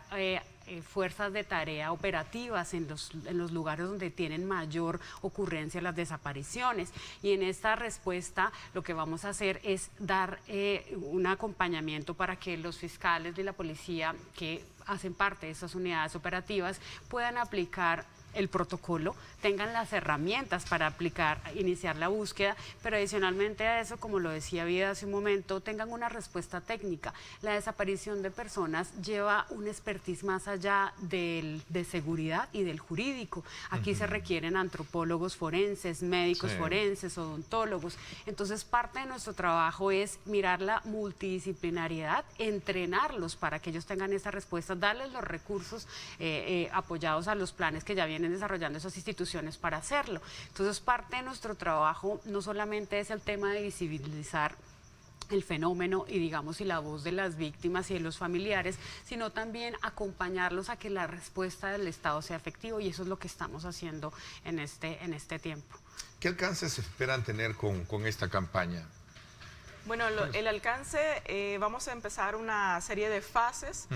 fuerzas de tarea operativas en los lugares donde tienen mayor ocurrencia las desapariciones, y en esta respuesta lo que vamos a hacer es dar un acompañamiento para que los fiscales de la policía que hacen parte de estas unidades operativas puedan aplicar el protocolo, tengan las herramientas para iniciar la búsqueda, pero adicionalmente a eso, como lo decía Vida hace un momento, tengan una respuesta técnica. La desaparición de personas lleva un expertise más allá de seguridad y del jurídico. Aquí se requieren antropólogos forenses, médicos forenses, odontólogos. Entonces, parte de nuestro trabajo es mirar la multidisciplinariedad, entrenarlos para que ellos tengan esa respuesta, darles los recursos apoyados a los planes que ya vienen desarrollando esas instituciones para hacerlo. Entonces, parte de nuestro trabajo no solamente es el tema de visibilizar el fenómeno y digamos y la voz de las víctimas y de los familiares, sino también acompañarlos a que la respuesta del Estado sea efectiva, y eso es lo que estamos haciendo en este tiempo. ¿Qué alcances esperan tener con esta campaña? Bueno, el alcance, vamos a empezar una serie de fases.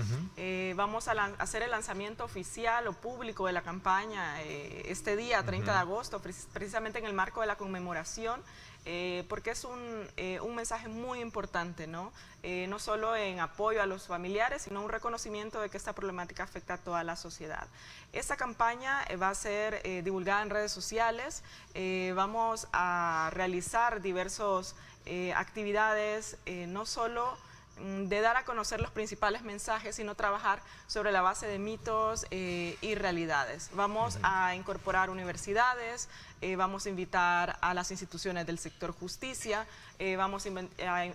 Vamos a hacer el lanzamiento oficial o público de la campaña este día, 30 de agosto, precisamente en el marco de la conmemoración, porque es un mensaje muy importante, ¿no? No solo en apoyo a los familiares, sino un reconocimiento de que esta problemática afecta a toda la sociedad. Esta campaña va a ser divulgada en redes sociales, vamos a realizar diversos actividades, no solo de dar a conocer los principales mensajes, sino trabajar sobre la base de mitos y realidades. Vamos a incorporar universidades, vamos a invitar a las instituciones del sector justicia, vamos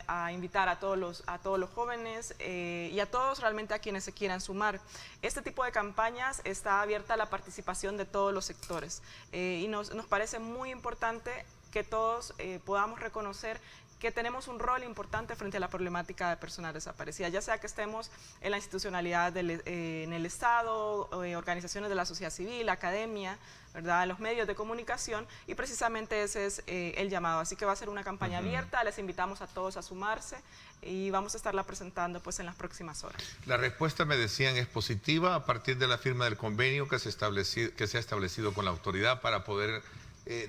a invitar a todos los jóvenes y a todos realmente a quienes se quieran sumar. Este tipo de campañas está abierta a la participación de todos los sectores y nos parece muy importante que todos podamos reconocer que tenemos un rol importante frente a la problemática de personas desaparecidas, ya sea que estemos en la institucionalidad en el Estado, organizaciones de la sociedad civil, academia, ¿verdad?, los medios de comunicación, y precisamente ese es el llamado. Así que va a ser una campaña abierta, les invitamos a todos a sumarse y vamos a estarla presentando pues en las próximas horas. La respuesta, me decían, es positiva a partir de la firma del convenio que se ha establecido con la autoridad para poder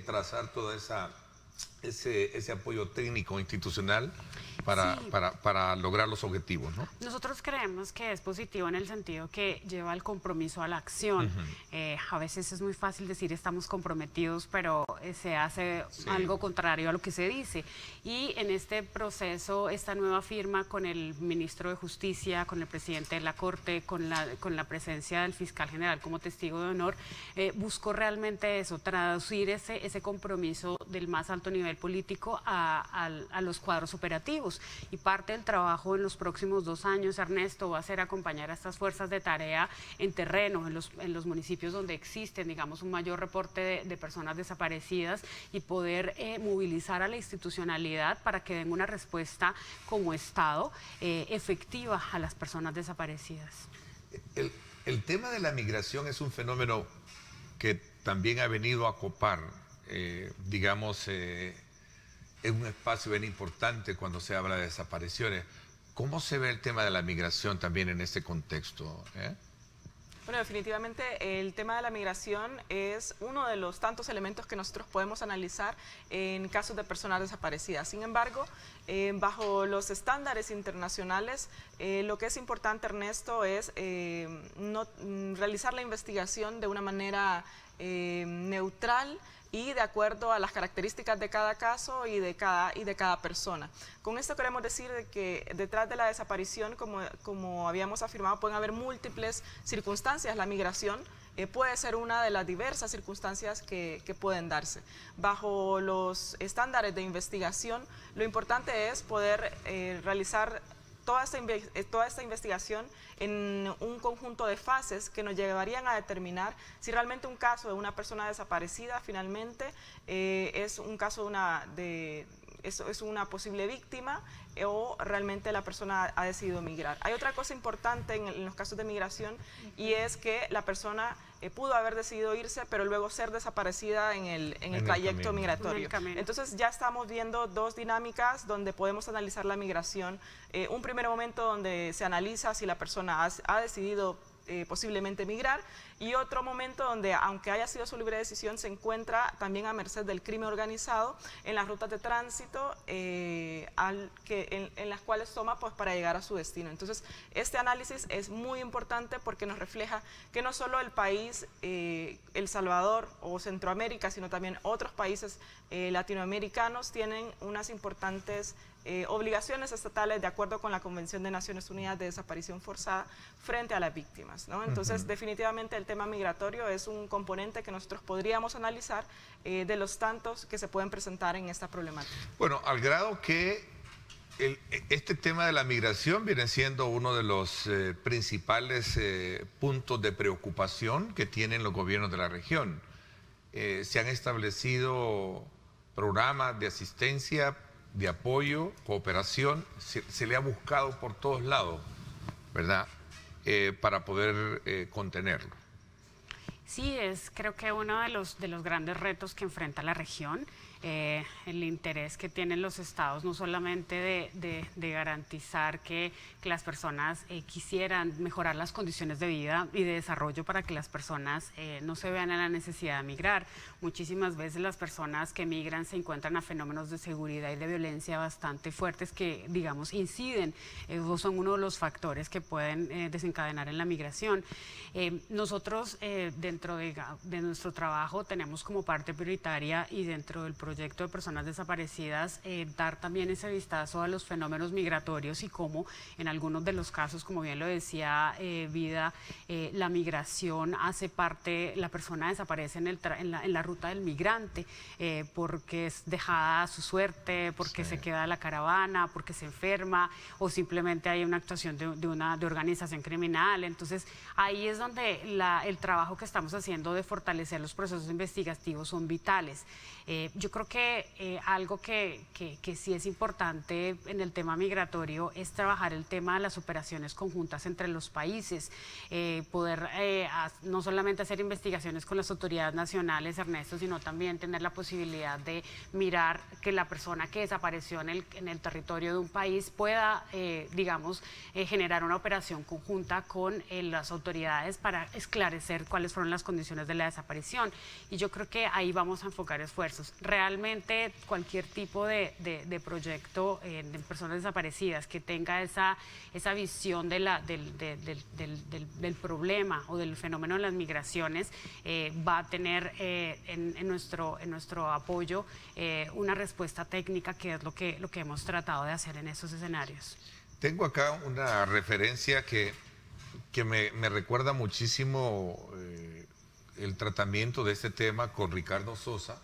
trazar toda ese apoyo técnico institucional para lograr los objetivos, ¿no? Nosotros creemos que es positivo en el sentido que lleva el compromiso a la acción. A veces es muy fácil decir estamos comprometidos, pero se hace algo contrario a lo que se dice. Y en este proceso, esta nueva firma con el ministro de Justicia, con el presidente de la Corte, con la presencia del fiscal general como testigo de honor, buscó realmente eso, traducir ese compromiso del más alto alto nivel político a los cuadros operativos. Y parte del trabajo en los próximos 2 años, Ernesto, va a ser acompañar a estas fuerzas de tarea en terreno, en los municipios donde existen, digamos, un mayor reporte de personas desaparecidas y poder movilizar a la institucionalidad para que den una respuesta como Estado efectiva a las personas desaparecidas. El tema de la migración es un fenómeno que también ha venido a copar, digamos, es un espacio bien importante cuando se habla de desapariciones. ¿Cómo se ve el tema de la migración también en este contexto? Bueno, definitivamente el tema de la migración es uno de los tantos elementos que nosotros podemos analizar en casos de personas desaparecidas. Sin embargo, bajo los estándares internacionales, lo que es importante, Ernesto, es realizar la investigación de una manera neutral y de acuerdo a las características de cada caso y de cada persona. Con esto queremos decir de que detrás de la desaparición, como habíamos afirmado, pueden haber múltiples circunstancias. La migración puede ser una de las diversas circunstancias que pueden darse. Bajo los estándares de investigación, lo importante es poder realizar toda esta investigación en un conjunto de fases que nos llevarían a determinar si realmente un caso de una persona desaparecida finalmente es un caso es una posible víctima o realmente la persona ha decidido migrar. Hay otra cosa importante en los casos de migración y es que la persona pudo haber decidido irse, pero luego ser desaparecida en el trayecto migratorio. Entonces ya estamos viendo dos dinámicas donde podemos analizar la migración. Un primer momento donde se analiza si la persona ha decidido posiblemente migrar, y otro momento donde, aunque haya sido su libre decisión, se encuentra también a merced del crimen organizado en las rutas de tránsito en las cuales toma pues, para llegar a su destino. Entonces, este análisis es muy importante porque nos refleja que no solo el país, El Salvador o Centroamérica, sino también otros países latinoamericanos tienen unas importantes obligaciones estatales de acuerdo con la Convención de Naciones Unidas de Desaparición Forzada frente a las víctimas, ¿no? Entonces, definitivamente el tema migratorio es un componente que nosotros podríamos analizar de los tantos que se pueden presentar en esta problemática. Bueno, al grado que este tema de la migración viene siendo uno de los principales puntos de preocupación que tienen los gobiernos de la región. Se han establecido programas de asistencia, de apoyo, cooperación, se le ha buscado por todos lados, ¿verdad?, para poder contenerlo. Sí, creo que uno de los grandes retos que enfrenta la región, el interés que tienen los estados, no solamente de garantizar que las personas quisieran mejorar las condiciones de vida y de desarrollo para que las personas no se vean en la necesidad de migrar. Muchísimas veces las personas que migran se encuentran a fenómenos de seguridad y de violencia bastante fuertes que, digamos, inciden, o son uno de los factores que pueden desencadenar en la migración. Nosotros, dentro de nuestro trabajo, tenemos como parte prioritaria y dentro del proyecto de personas desaparecidas, dar también ese vistazo a los fenómenos migratorios y cómo en algunos de los casos, como bien lo decía Vida, la migración hace parte, la persona desaparece en la ruta del migrante, porque es dejada a su suerte, porque se queda la caravana, porque se enferma o simplemente hay una actuación de organización criminal. Entonces ahí es donde el trabajo que estamos haciendo de fortalecer los procesos investigativos son vitales. Yo creo que algo que sí es importante en el tema migratorio es trabajar el tema de las operaciones conjuntas entre los países, poder no solamente hacer investigaciones con las autoridades nacionales, Ernesto, sino también tener la posibilidad de mirar que la persona que desapareció en el territorio de un país pueda, digamos, generar una operación conjunta con las autoridades para esclarecer cuáles fueron las condiciones de la desaparición. Y yo creo que ahí vamos a enfocar esfuerzos. Realmente cualquier tipo de proyecto de personas desaparecidas que tenga esa visión del problema o del fenómeno de las migraciones va a tener en nuestro apoyo una respuesta técnica, que es lo que hemos tratado de hacer en esos escenarios. Tengo acá una referencia que me recuerda muchísimo el tratamiento de este tema con Ricardo Sosa,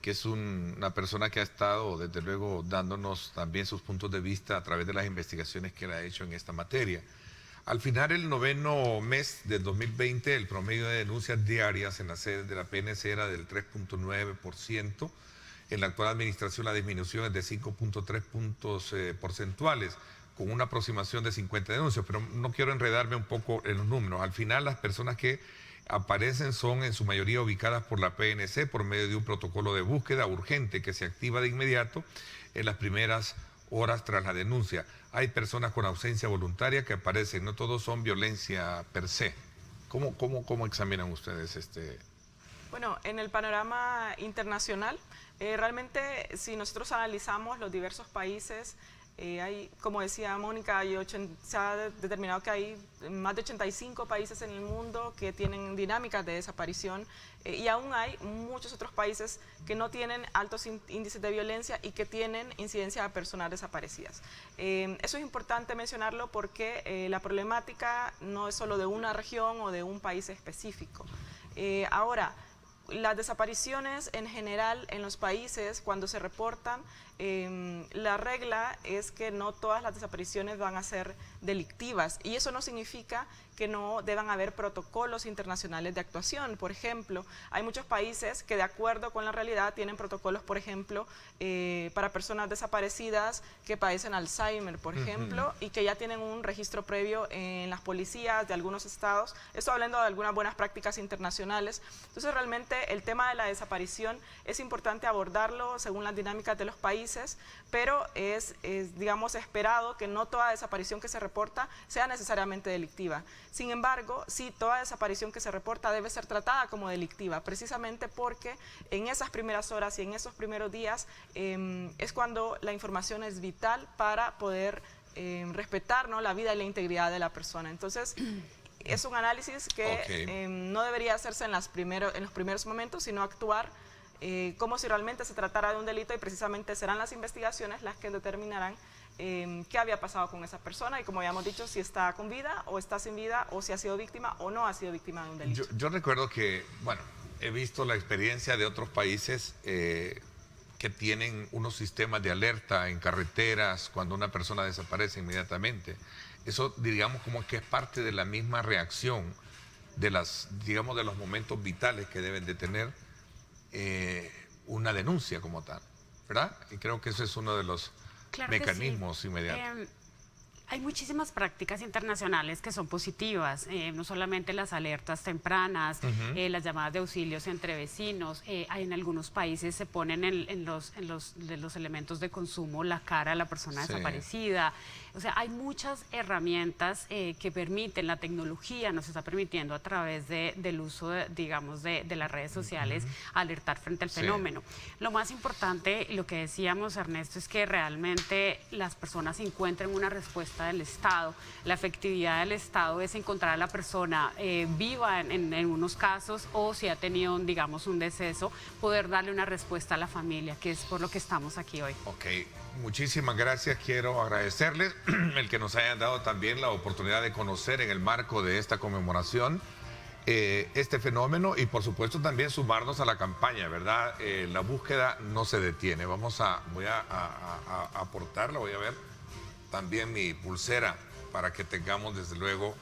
que es una persona que ha estado, desde luego, dándonos también sus puntos de vista a través de las investigaciones que él ha hecho en esta materia. Al final, el 9º mes del 2020, el promedio de denuncias diarias en las sedes de la PNC era del 3.9%. En la actual administración la disminución es de 5.3 puntos porcentuales, con una aproximación de 50 denuncias, pero no quiero enredarme un poco en los números. Al final, las personas que aparecen son en su mayoría ubicadas por la PNC por medio de un protocolo de búsqueda urgente que se activa de inmediato en las primeras horas tras la denuncia. Hay personas con ausencia voluntaria que aparecen, no todos son violencia per se. ¿Cómo examinan ustedes este? Bueno, en el panorama internacional, realmente si nosotros analizamos los diversos países, hay, como decía Mónica, se ha determinado que hay más de 85 países en el mundo que tienen dinámicas de desaparición y aún hay muchos otros países que no tienen altos índices de violencia y que tienen incidencia de personas desaparecidas. Eso es importante mencionarlo porque la problemática no es solo de una región o de un país específico. Ahora, las desapariciones en general en los países, cuando se reportan, la regla es que no todas las desapariciones van a ser delictivas y eso no significa que no deban haber protocolos internacionales de actuación. Por ejemplo, hay muchos países que de acuerdo con la realidad tienen protocolos, por ejemplo, para personas desaparecidas que padecen Alzheimer, por ejemplo, y que ya tienen un registro previo en las policías de algunos estados. Estoy hablando de algunas buenas prácticas internacionales. Entonces, realmente el tema de la desaparición es importante abordarlo según las dinámicas de los países, pero es digamos, esperado que no toda desaparición que se reporta sea necesariamente delictiva. Sin embargo, sí, toda desaparición que se reporta debe ser tratada como delictiva, precisamente porque en esas primeras horas y en esos primeros días es cuando la información es vital para poder respetar, ¿no?, la vida y la integridad de la persona. Entonces, es un análisis que no debería hacerse en los primeros momentos, sino actuar como si realmente se tratara de un delito y precisamente serán las investigaciones las que determinarán qué había pasado con esa persona y, como habíamos dicho, si está con vida o está sin vida o si ha sido víctima o no ha sido víctima de un delito. Yo recuerdo que, bueno, he visto la experiencia de otros países que tienen unos sistemas de alerta en carreteras cuando una persona desaparece inmediatamente. Eso, digamos, como que es parte de la misma reacción de digamos, de los momentos vitales que deben de tener una denuncia como tal, ¿verdad? Y creo que ese es uno de los mecanismos inmediatos. Hay muchísimas prácticas internacionales que son positivas, no solamente las alertas tempranas, las llamadas de auxilios entre vecinos. En algunos países se ponen en los elementos de consumo la cara a la persona desaparecida. O sea, hay muchas herramientas que permiten, la tecnología nos está permitiendo a través del uso, digamos, de las redes sociales, alertar frente al fenómeno. Lo más importante, lo que decíamos, Ernesto, es que realmente las personas encuentren una respuesta del Estado. La efectividad del Estado es encontrar a la persona viva en unos casos, o si ha tenido, digamos, un deceso, poder darle una respuesta a la familia, que es por lo que estamos aquí hoy. Ok, muchísimas gracias. Quiero agradecerles el que nos hayan dado también la oportunidad de conocer en el marco de esta conmemoración este fenómeno y, por supuesto, también sumarnos a la campaña, ¿verdad? La búsqueda no se detiene. Voy a aportarla, voy a ver también mi pulsera para que tengamos, desde luego,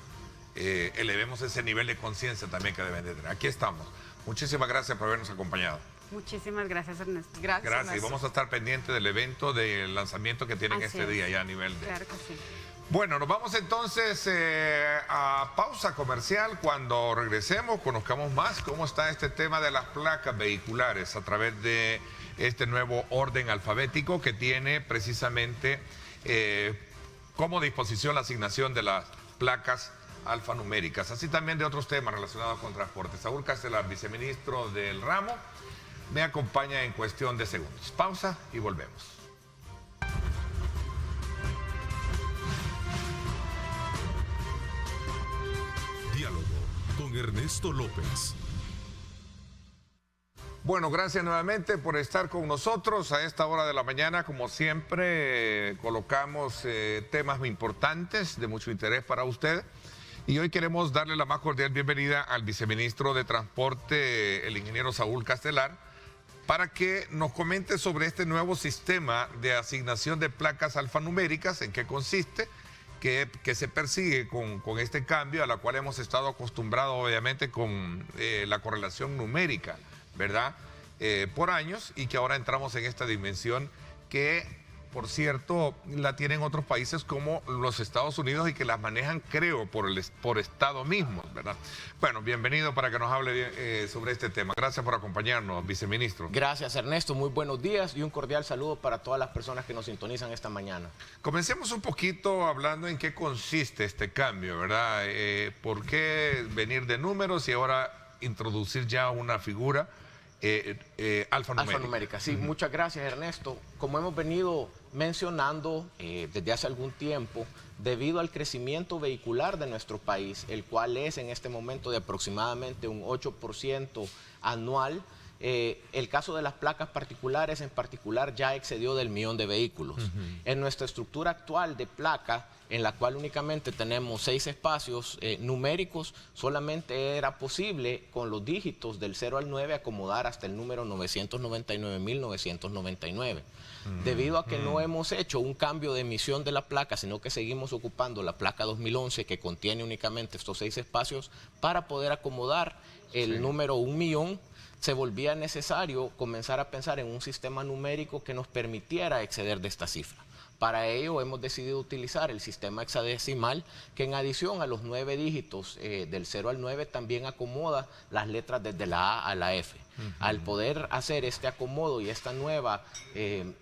elevemos ese nivel de conciencia también que deben de tener. Aquí estamos. Muchísimas gracias por habernos acompañado. Muchísimas gracias, Ernesto. Gracias. Y vamos a estar pendientes del evento del lanzamiento que tienen este día ya a nivel de... Claro que sí. Bueno, nos vamos entonces a pausa comercial. Cuando regresemos, conozcamos más cómo está este tema de las placas vehiculares a través de este nuevo orden alfabético que tiene precisamente como disposición la asignación de las placas alfanuméricas, así también de otros temas relacionados con transporte. Saúl Castelar, viceministro del ramo, me acompaña en cuestión de segundos. Pausa y volvemos. Diálogo con Ernesto López. Bueno, gracias nuevamente por estar con nosotros a esta hora de la mañana. Como siempre, colocamos temas muy importantes de mucho interés para usted. Y hoy queremos darle la más cordial bienvenida al viceministro de Transporte, el ingeniero Saúl Castelar, para que nos comente sobre este nuevo sistema de asignación de placas alfanuméricas, en qué consiste, qué se persigue con este cambio, a la cual hemos estado acostumbrados obviamente con la correlación numérica, ¿verdad? Por años, y que ahora entramos en esta dimensión que, por cierto, la tienen otros países como los Estados Unidos y que las manejan, creo, por estado mismo, ¿verdad? Bueno, bienvenido para que nos hable sobre este tema. Gracias por acompañarnos, viceministro. Gracias, Ernesto. Muy buenos días y un cordial saludo para todas las personas que nos sintonizan esta mañana. Comencemos un poquito hablando en qué consiste este cambio, ¿verdad? ¿Por qué venir de números y ahora introducir ya una figura alfanumérica? Alfanumérica, sí. Muchas gracias, Ernesto. Como hemos venido mencionando desde hace algún tiempo, debido al crecimiento vehicular de nuestro país, el cual es en este momento de aproximadamente un 8% anual, el caso de las placas particulares en particular ya excedió del 1.000.000 de vehículos. En nuestra estructura actual de placa, en la cual únicamente tenemos 6 espacios numéricos, solamente era posible con los dígitos del 0 al 9 acomodar hasta el número 999.999. Debido a que no hemos hecho un cambio de emisión de la placa, sino que seguimos ocupando la placa 2011 que contiene únicamente estos 6 espacios para poder acomodar el número 1.000.000, se volvía necesario comenzar a pensar en un sistema numérico que nos permitiera exceder de esta cifra. Para ello hemos decidido utilizar el sistema hexadecimal, que en adición a los 9 dígitos del 0 al 9 también acomoda las letras desde la A a la F. Al poder hacer este acomodo y esta nueva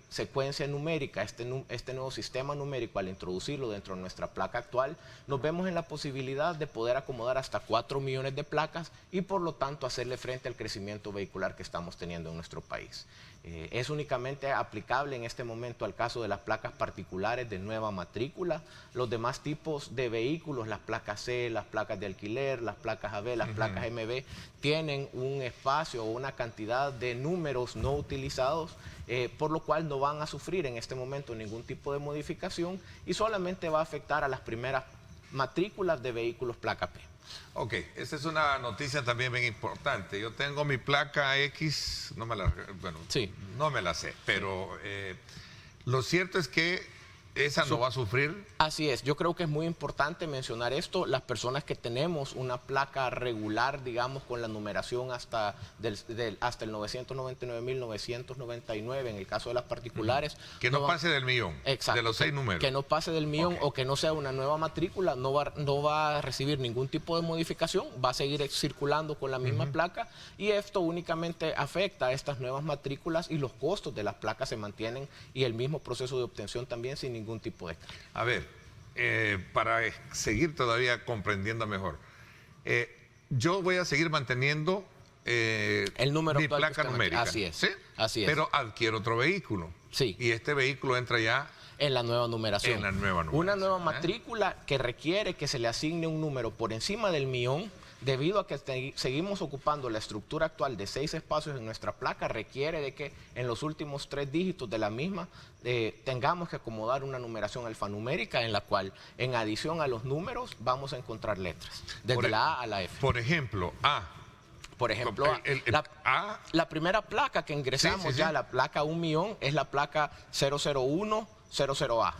secuencia numérica, este nuevo sistema numérico, al introducirlo dentro de nuestra placa actual, nos vemos en la posibilidad de poder acomodar hasta 4 millones de placas y por lo tanto hacerle frente al crecimiento vehicular que estamos teniendo en nuestro país. Es únicamente aplicable en este momento al caso de las placas particulares de nueva matrícula. Los demás tipos de vehículos, las placas C, las placas de alquiler, las placas AB, las placas MB, tienen un espacio o una cantidad de números no utilizados, por lo cual no van a sufrir en este momento ningún tipo de modificación y solamente va a afectar a las primeras matrículas de vehículos placa P. Ok, esa es una noticia también bien importante. Yo tengo mi placa X, no me la sé, pero lo cierto es que esa no va a sufrir. Así es, yo creo que es muy importante mencionar esto. Las personas que tenemos una placa regular, digamos, con la numeración hasta el 999.999, en el caso de las particulares. Que no pase del 1.000.000, exacto, de los 6 números. Que no pase del 1.000.000 o que no sea una nueva matrícula, no va a recibir ningún tipo de modificación, va a seguir circulando con la misma placa y esto únicamente afecta a estas nuevas matrículas y los costos de las placas se mantienen y el mismo proceso de obtención también sin ningún tipo de cambio. A ver, para seguir todavía comprendiendo mejor, yo voy a seguir manteniendo el número mi placa numérica. Así es. ¿Sí? Así es. Pero adquiero otro vehículo. Sí. Y este vehículo entra ya en la nueva numeración. En la nueva numeración. Una nueva matrícula que requiere que se le asigne un número por encima del 1.000.000, debido a que seguimos ocupando la estructura actual de 6 espacios en nuestra placa, requiere de que en los últimos 3 dígitos de la misma tengamos que acomodar una numeración alfanumérica en la cual, en adición a los números, vamos a encontrar letras, desde la A a la F. Por ejemplo, A. Por ejemplo, la primera placa que ingresamos la placa 1.000.000, es la placa 00100A.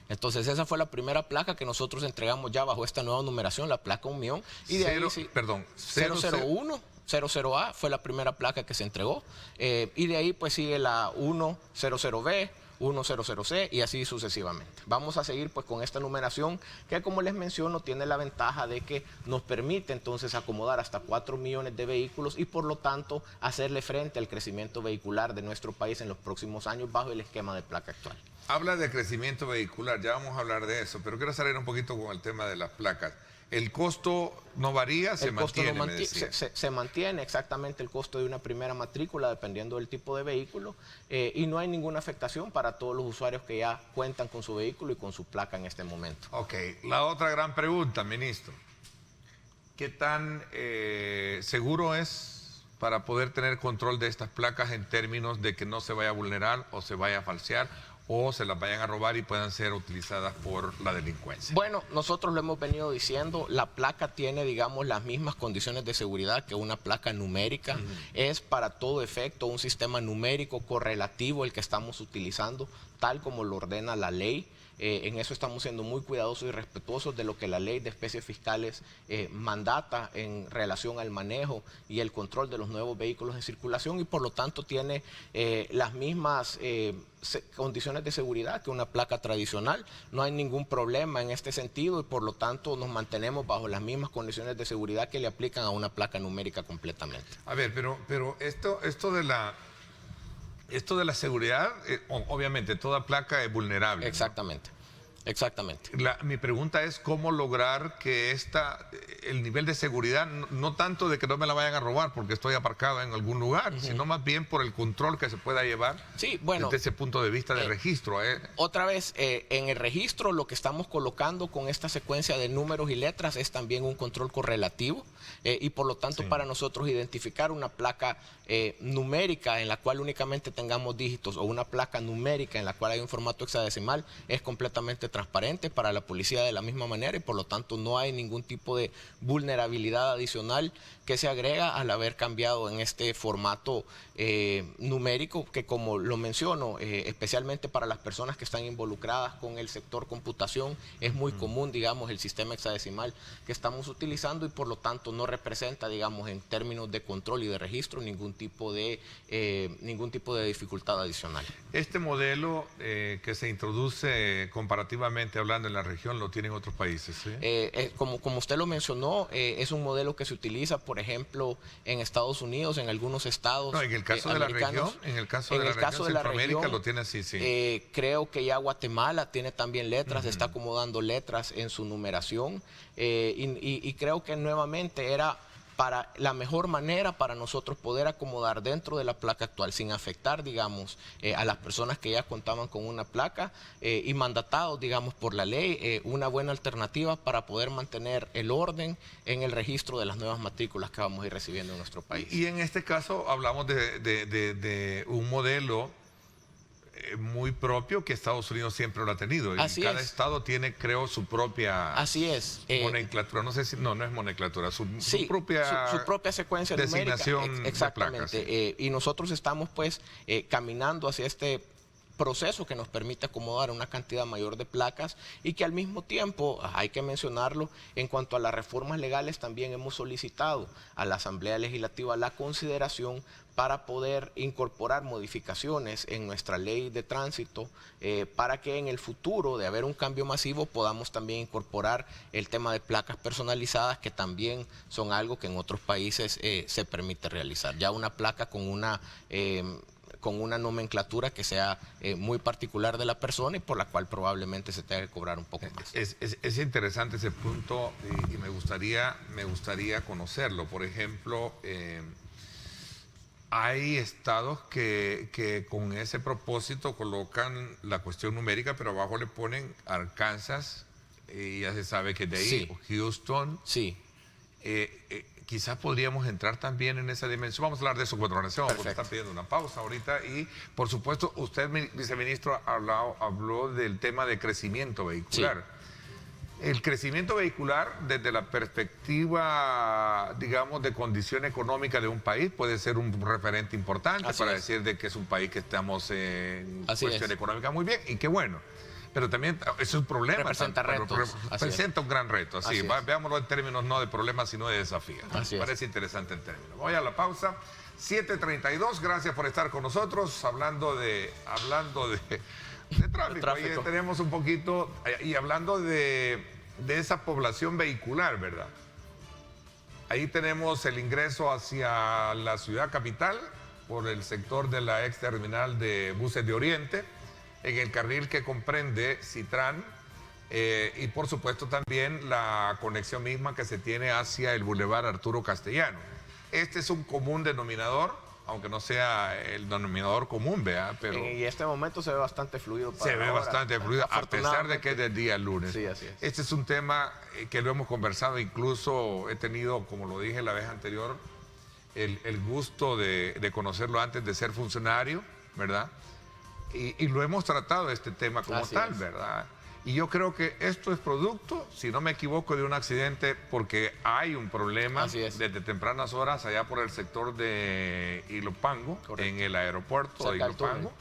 Entonces esa fue la primera placa que nosotros entregamos ya bajo esta nueva numeración, la placa 1.000.000. Y de ahí, 00100A fue la primera placa que se entregó. Y de ahí pues sigue la 100B, 100C y así sucesivamente. Vamos a seguir pues con esta numeración que, como les menciono, tiene la ventaja de que nos permite entonces acomodar hasta 4 millones de vehículos y por lo tanto hacerle frente al crecimiento vehicular de nuestro país en los próximos años bajo el esquema de placa actual. Habla de crecimiento vehicular, ya vamos a hablar de eso, pero quiero salir un poquito con el tema de las placas. ¿El costo no varía? ¿Se mantiene? Se mantiene exactamente el costo de una primera matrícula dependiendo del tipo de vehículo y no hay ninguna afectación para todos los usuarios que ya cuentan con su vehículo y con su placa en este momento. Ok, la otra gran pregunta, ministro. ¿Qué tan seguro es para poder tener control de estas placas en términos de que no se vaya a vulnerar o se vaya a falsear o se las vayan a robar y puedan ser utilizadas por la delincuencia. Bueno, nosotros lo hemos venido diciendo, la placa tiene, digamos, las mismas condiciones de seguridad que una placa numérica. Es para todo efecto un sistema numérico correlativo el que estamos utilizando, tal como lo ordena la ley. En eso estamos siendo muy cuidadosos y respetuosos de lo que la ley de especies fiscales mandata en relación al manejo y el control de los nuevos vehículos en circulación, y por lo tanto tiene las mismas condiciones de seguridad que una placa tradicional. No hay ningún problema en este sentido y por lo tanto nos mantenemos bajo las mismas condiciones de seguridad que le aplican a una placa numérica completamente. A ver, pero esto de la seguridad, obviamente toda placa es vulnerable, ¿no? Exactamente. Exactamente. Mi pregunta es cómo lograr que el nivel de seguridad, no tanto de que no me la vayan a robar porque estoy aparcado en algún lugar, sino más bien por el control que se pueda llevar, sí, bueno, desde ese punto de vista de registro. Otra vez, en el registro lo que estamos colocando con esta secuencia de números y letras es también un control correlativo y por lo tanto para nosotros identificar una placa numérica en la cual únicamente tengamos dígitos o una placa numérica en la cual hay un formato hexadecimal es completamente transparente para la policía de la misma manera y por lo tanto no hay ningún tipo de vulnerabilidad adicional que se agrega al haber cambiado en este formato numérico que, como lo menciono, especialmente para las personas que están involucradas con el sector computación, es muy común, digamos, el sistema hexadecimal que estamos utilizando y por lo tanto no representa, digamos, en términos de control y de registro ningún tipo de dificultad adicional. Este modelo que se introduce comparativamente hablando en la región, ¿lo tienen otros países? ¿Sí? Como usted lo mencionó, es un modelo que se utiliza, por ejemplo, en Estados Unidos, en algunos estados. No, en el caso de la región, Centroamérica lo tiene así, sí. Creo que ya Guatemala tiene también letras, está acomodando letras en su numeración y creo que nuevamente era para la mejor manera para nosotros poder acomodar dentro de la placa actual sin afectar, digamos, a las personas que ya contaban con una placa y mandatados, digamos, por la ley, una buena alternativa para poder mantener el orden en el registro de las nuevas matrículas que vamos a ir recibiendo en nuestro país. Y en este caso hablamos de un modelo muy propio que Estados Unidos siempre lo ha tenido. Y cada estado tiene, creo, su propia nomenclatura. No sé si, no es nomenclatura, su propia secuencia designación numérica. Exactamente. De placas, sí. Y nosotros estamos pues caminando hacia este proceso que nos permite acomodar una cantidad mayor de placas y que al mismo tiempo, hay que mencionarlo, en cuanto a las reformas legales también hemos solicitado a la Asamblea Legislativa la consideración para poder incorporar modificaciones en nuestra ley de tránsito para que en el futuro, de haber un cambio masivo, podamos también incorporar el tema de placas personalizadas, que también son algo que en otros países se permite realizar. Ya una placa con una nomenclatura que sea muy particular de la persona y por la cual probablemente se tenga que cobrar un poco más. Es interesante ese punto y me gustaría conocerlo. Por ejemplo, hay estados que con ese propósito colocan la cuestión numérica, pero abajo le ponen Arkansas, y ya se sabe que es de ahí, sí. Houston. Sí. Quizás podríamos entrar también en esa dimensión. Vamos a hablar de eso a continuación, porque están pidiendo una pausa ahorita. Y, por supuesto, usted, viceministro, habló del tema de crecimiento vehicular. Sí. El crecimiento vehicular, desde la perspectiva, digamos, de condición económica de un país, puede ser un referente importante para decir de que es un país que estamos en cuestión económica muy bien, y qué bueno. Pero también es un problema. Representa retos. Representa un gran reto. Así veámoslo en términos no de problemas, sino de desafíos. Me parece interesante el término. Voy a la pausa. 7:32. Gracias por estar con nosotros. Hablando de tráfico. Ahí tenemos un poquito. Y hablando de esa población vehicular, ¿verdad? Ahí tenemos el ingreso hacia la ciudad capital por el sector de la ex terminal de buses de Oriente, en el carril que comprende Citrán y por supuesto también la conexión misma que se tiene hacia el Boulevard Arturo Castellano. Este es un común denominador, aunque no sea el denominador común, ¿vea? Pero y este momento se ve bastante fluido. Bastante fluido, a pesar de que es del día lunes. Sí, así es. Este es un tema que lo hemos conversado, incluso he tenido, como lo dije la vez anterior, el gusto de conocerlo antes de ser funcionario, ¿verdad? y lo hemos tratado este tema como Así tal, es. ¿verdad? Y yo creo que esto es producto, si no me equivoco, de un accidente porque hay un problema Así es. desde tempranas horas allá por el sector de Ilopango, Correcto. en el aeropuerto de Cerca del túnel. Ilopango.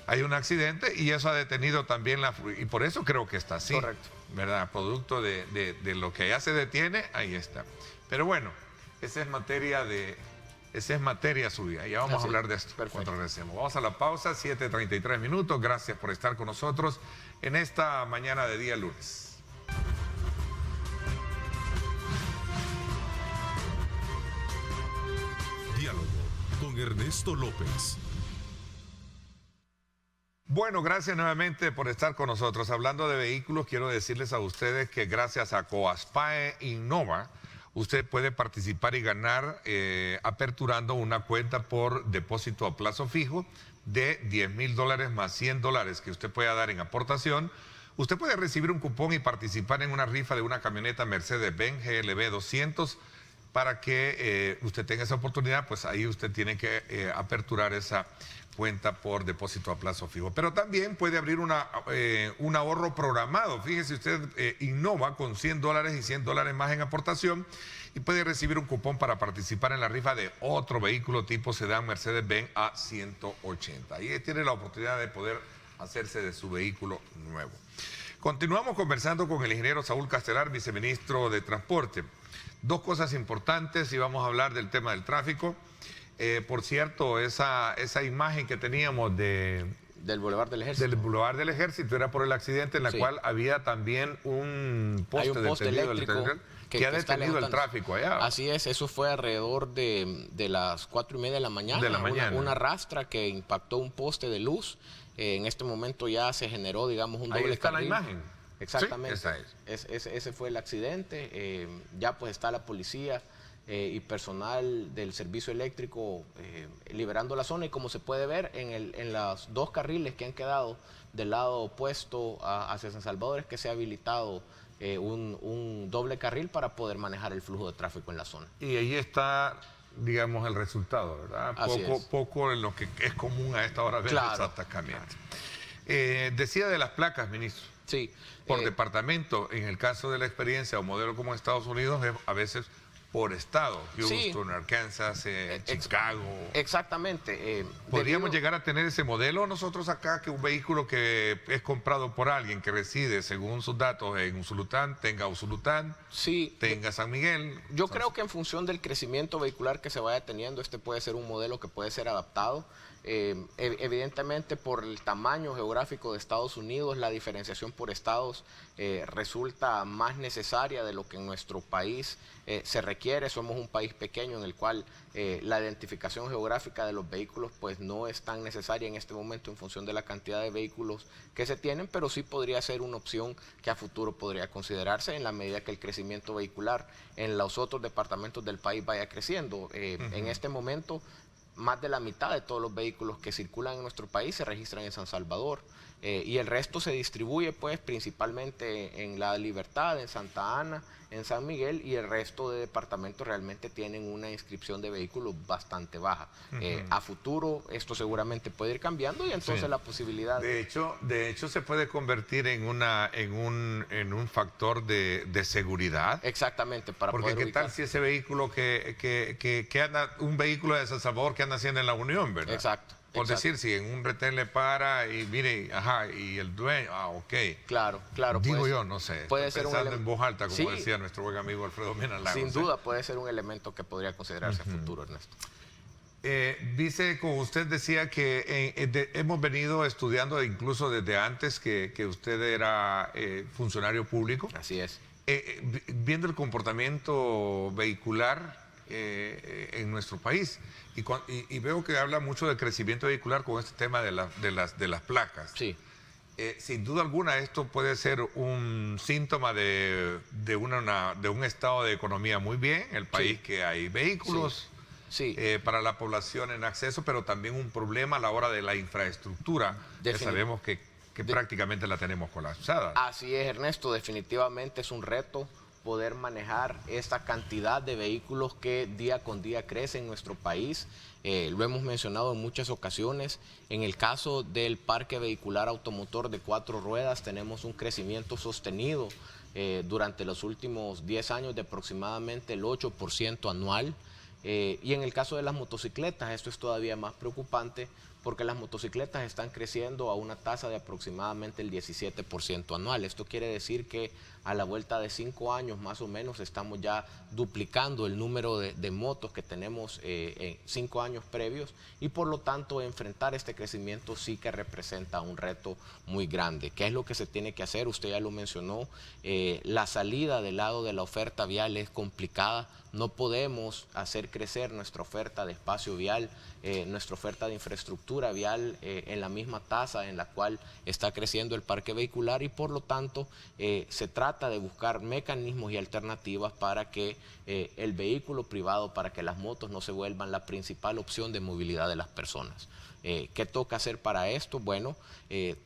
Hay un accidente y eso ha detenido también y por eso creo que está así. Correcto. ¿Verdad? Producto de lo que ya se detiene, ahí está. Pero bueno, esa es materia suya. Ya vamos Así a hablar de esto perfecto. cuando regresemos. Vamos a la pausa, 7:33 minutos. Gracias por estar con nosotros en esta mañana de día lunes. Diálogo con Ernesto López. Bueno, gracias nuevamente por estar con nosotros. Hablando de vehículos, quiero decirles a ustedes que gracias a Coaspae Innova, usted puede participar y ganar aperturando una cuenta por depósito a plazo fijo de $10,000 más $100 que usted pueda dar en aportación. Usted puede recibir un cupón y participar en una rifa de una camioneta Mercedes-Benz GLB 200. Para que usted tenga esa oportunidad, pues ahí usted tiene que aperturar esa cuenta por depósito a plazo fijo. Pero también puede abrir un ahorro programado. Fíjese, usted innova con $100 y $100 más en aportación y puede recibir un cupón para participar en la rifa de otro vehículo tipo sedán Mercedes-Benz A180. Ahí tiene la oportunidad de poder hacerse de su vehículo nuevo. Continuamos conversando con el ingeniero Saúl Castelar, viceministro de Transporte. Dos cosas importantes y vamos a hablar del tema del tráfico. Por cierto, esa imagen que teníamos Del Boulevard del Ejército. del Boulevard del Ejército era por el accidente en la Sí. cual había también un Hay poste, un poste eléctrico que ha está detenido el levantando. tráfico allá. Así es, eso fue alrededor de las 4:30 de la mañana. De la mañana. Una rastra que impactó un poste de luz. En este momento ya se generó, digamos, un Ahí doble está carril. la imagen. Exactamente. Sí, esa es. Ese fue el accidente. Ya pues está la policía y personal del servicio eléctrico liberando la zona, y como se puede ver en los dos carriles que han quedado del lado opuesto hacia San Salvador, es que se ha habilitado un doble carril para poder manejar el flujo de tráfico en la zona. Y ahí está, digamos, el resultado, ¿verdad? Así es. Poco en lo que es común a esta hora ver Claro. los atacamientos. Decía de las placas, ministro. Sí. Por departamento, en el caso de la experiencia o modelo como en Estados Unidos, es a veces por estado. Sí. Houston, Arkansas, Chicago. Exactamente. ¿Podríamos debido- llegar a tener ese modelo nosotros acá, que un vehículo que es comprado por alguien que reside, según sus datos, en Usulután, tenga Usulután, Sí. tenga San Miguel? Yo creo que en función del crecimiento vehicular que se vaya teniendo, este puede ser un modelo que puede ser adaptado. Evidentemente, por el tamaño geográfico de Estados Unidos, la diferenciación por estados resulta más necesaria de lo que en nuestro país se requiere. Somos un país pequeño en el cual la identificación geográfica de los vehículos pues no es tan necesaria en este momento en función de la cantidad de vehículos que se tienen, pero sí podría ser una opción que a futuro podría considerarse en la medida que el crecimiento vehicular en los otros departamentos del país vaya creciendo. En este momento, más de la mitad de todos los vehículos que circulan en nuestro país se registran en San Salvador, y el resto se distribuye pues principalmente en La Libertad, en Santa Ana, en San Miguel, y el resto de departamentos realmente tienen una inscripción de vehículos bastante baja. A futuro esto seguramente puede ir cambiando, y entonces Sí. la posibilidad De hecho se puede convertir en un factor de seguridad. exactamente para Porque poder qué ubicar. tal si ese vehículo que anda, un vehículo de San Salvador que anda haciendo en la Unión, ¿verdad? Exacto. Por exacto. decir, si en un retén le para y mire, y el dueño, ok. Claro. Digo puede yo, ser- no sé, puede estoy ser un pensando en elem- voz alta, como Sí. decía nuestro buen amigo Alfredo Mena Lagos. Sin duda puede ser un elemento que podría considerarse a futuro, Ernesto. Dice, como usted decía, que hemos venido estudiando incluso desde antes que usted era funcionario público. Así es. Viendo el comportamiento vehicular en nuestro país, y veo que habla mucho del crecimiento vehicular con este tema de las placas. Sí. Sin duda alguna esto puede ser un síntoma de un estado de economía muy bien, el país que hay vehículos Sí. para la población en acceso, pero también un problema a la hora de la infraestructura, que sabemos que prácticamente la tenemos colapsada. Así es, Ernesto, definitivamente es un reto poder manejar esta cantidad de vehículos que día con día crece en nuestro país. Lo hemos mencionado en muchas ocasiones. En el caso del parque vehicular automotor de 4 ruedas tenemos un crecimiento sostenido durante los últimos 10 años de aproximadamente el 8% anual. Y en el caso de las motocicletas esto es todavía más preocupante, porque las motocicletas están creciendo a una tasa de aproximadamente el 17% anual. Esto quiere decir que a la vuelta de 5 años más o menos estamos ya duplicando el número de motos que tenemos en 5 años previos, y por lo tanto enfrentar este crecimiento sí que representa un reto muy grande. ¿Qué es lo que se tiene que hacer? Usted ya lo mencionó, la salida del lado de la oferta vial es complicada. No podemos hacer crecer nuestra oferta de espacio vial, nuestra oferta de infraestructura vial en la misma tasa en la cual está creciendo el parque vehicular, y por lo tanto se trata de buscar mecanismos y alternativas para que el vehículo privado, para que las motos no se vuelvan la principal opción de movilidad de las personas. ¿Qué toca hacer para esto? Bueno,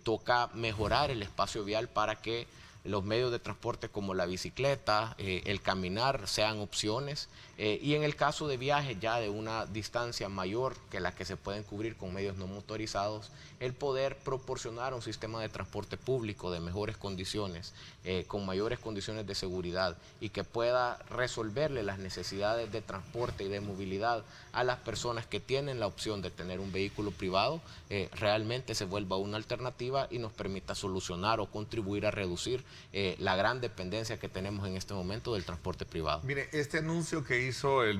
toca mejorar el espacio vial para que los medios de transporte como la bicicleta, el caminar sean opciones, y en el caso de viajes ya de una distancia mayor que la que se pueden cubrir con medios no motorizados, el poder proporcionar un sistema de transporte público de mejores condiciones, con mayores condiciones de seguridad, y que pueda resolverle las necesidades de transporte y de movilidad a las personas que tienen la opción de tener un vehículo privado, realmente se vuelva una alternativa y nos permita solucionar o contribuir a reducir la gran dependencia que tenemos en este momento del transporte privado. Mire, este anuncio que hizo el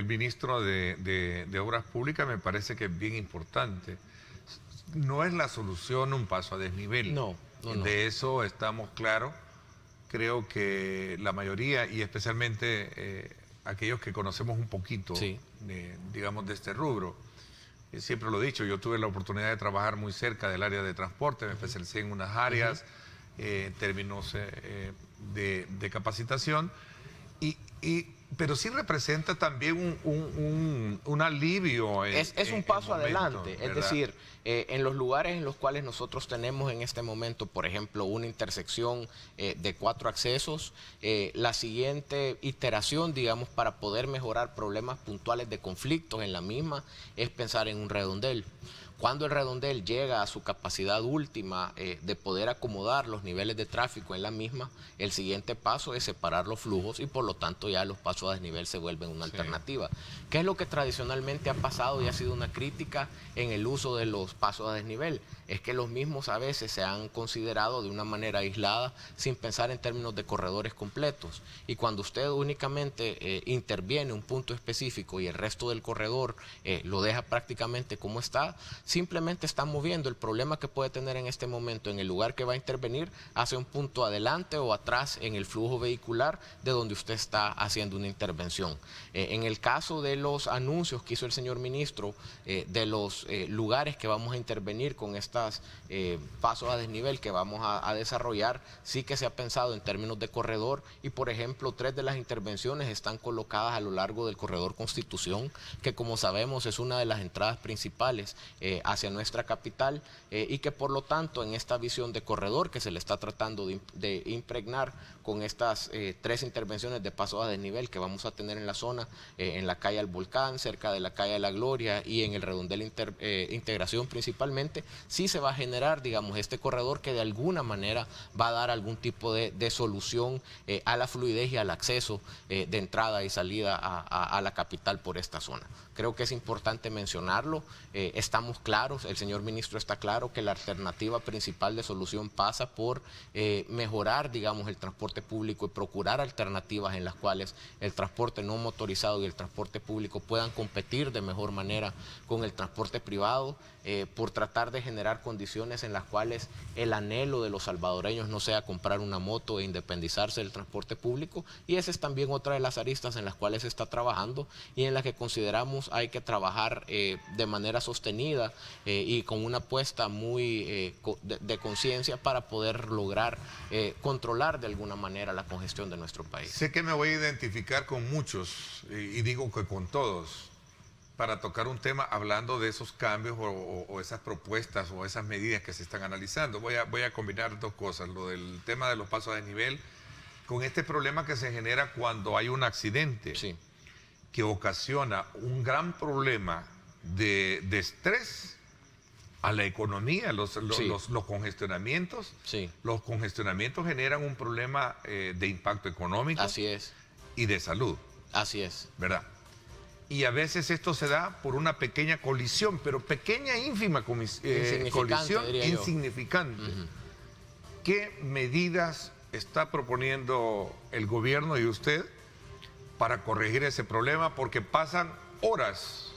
ministro de Obras Públicas me parece que es bien importante. No es la solución un paso a desnivel. No. De eso estamos claros. Creo que la mayoría, y especialmente aquellos que conocemos un poquito, sí, digamos, de este rubro, siempre lo he dicho, yo tuve la oportunidad de trabajar muy cerca del área de transporte, me especialicé en unas áreas, en términos de capacitación, pero sí representa también un alivio. Es un paso adelante, ¿verdad? es decir, en los lugares en los cuales nosotros tenemos en este momento, por ejemplo, una intersección de 4 accesos, la siguiente iteración, digamos, para poder mejorar problemas puntuales de conflictos en la misma, es pensar en un redondel. Cuando el redondel llega a su capacidad última de poder acomodar los niveles de tráfico en la misma, el siguiente paso es separar los flujos, y por lo tanto ya los pasos a desnivel se vuelven una alternativa. ¿Qué es lo que tradicionalmente ha pasado y ha sido una crítica en el uso de los pasos a desnivel? Es que los mismos a veces se han considerado de una manera aislada, sin pensar en términos de corredores completos. Y cuando usted únicamente interviene un punto específico y el resto del corredor lo deja prácticamente como está, simplemente está moviendo el problema que puede tener en este momento en el lugar que va a intervenir hacia un punto adelante o atrás en el flujo vehicular de donde usted está haciendo una intervención. En el caso de los anuncios que hizo el señor ministro de los lugares que vamos a intervenir con estas pasos a desnivel que vamos a desarrollar, sí que se ha pensado en términos de corredor, y por ejemplo 3 de las intervenciones están colocadas a lo largo del corredor Constitución, que como sabemos es una de las entradas principales hacia nuestra capital, y que por lo tanto en esta visión de corredor que se le está tratando de impregnar con estas 3 intervenciones de pasos a desnivel que vamos a tener en la zona, en la calle al Volcán, cerca de la calle de la Gloria y en el redondel Integración principalmente, sí se va a generar, digamos, este corredor que de alguna manera va a dar algún tipo de solución a la fluidez y al acceso de entrada y salida a la capital por esta zona. Creo que es importante mencionarlo, estamos claros, el señor ministro está claro que la alternativa principal de solución pasa por mejorar, digamos, el transporte público y procurar alternativas en las cuales el transporte no motorizado y el transporte público puedan competir de mejor manera con el transporte privado, por tratar de generar condiciones en las cuales el anhelo de los salvadoreños no sea comprar una moto e independizarse del transporte público, y esa es también otra de las aristas en las cuales se está trabajando y en las que consideramos hay que trabajar de manera sostenida y con una apuesta muy de conciencia para poder lograr controlar de alguna manera la congestión de nuestro país. Sé que me voy a identificar con muchos, y digo que con todos, para tocar un tema hablando de esos cambios o esas propuestas o esas medidas que se están analizando. Voy a combinar 2 cosas, lo del tema de los pasos a desnivel con este problema que se genera cuando hay un accidente, Sí. que ocasiona un gran problema de estrés a la economía, los congestionamientos. Sí. Los congestionamientos generan un problema de impacto económico Así es, y de salud, así es. ¿verdad? Y a veces esto se da por una pequeña colisión, pero pequeña, ínfima colisión, diría yo. insignificante. ¿Qué medidas está proponiendo el gobierno y usted para corregir ese problema? Porque pasan horas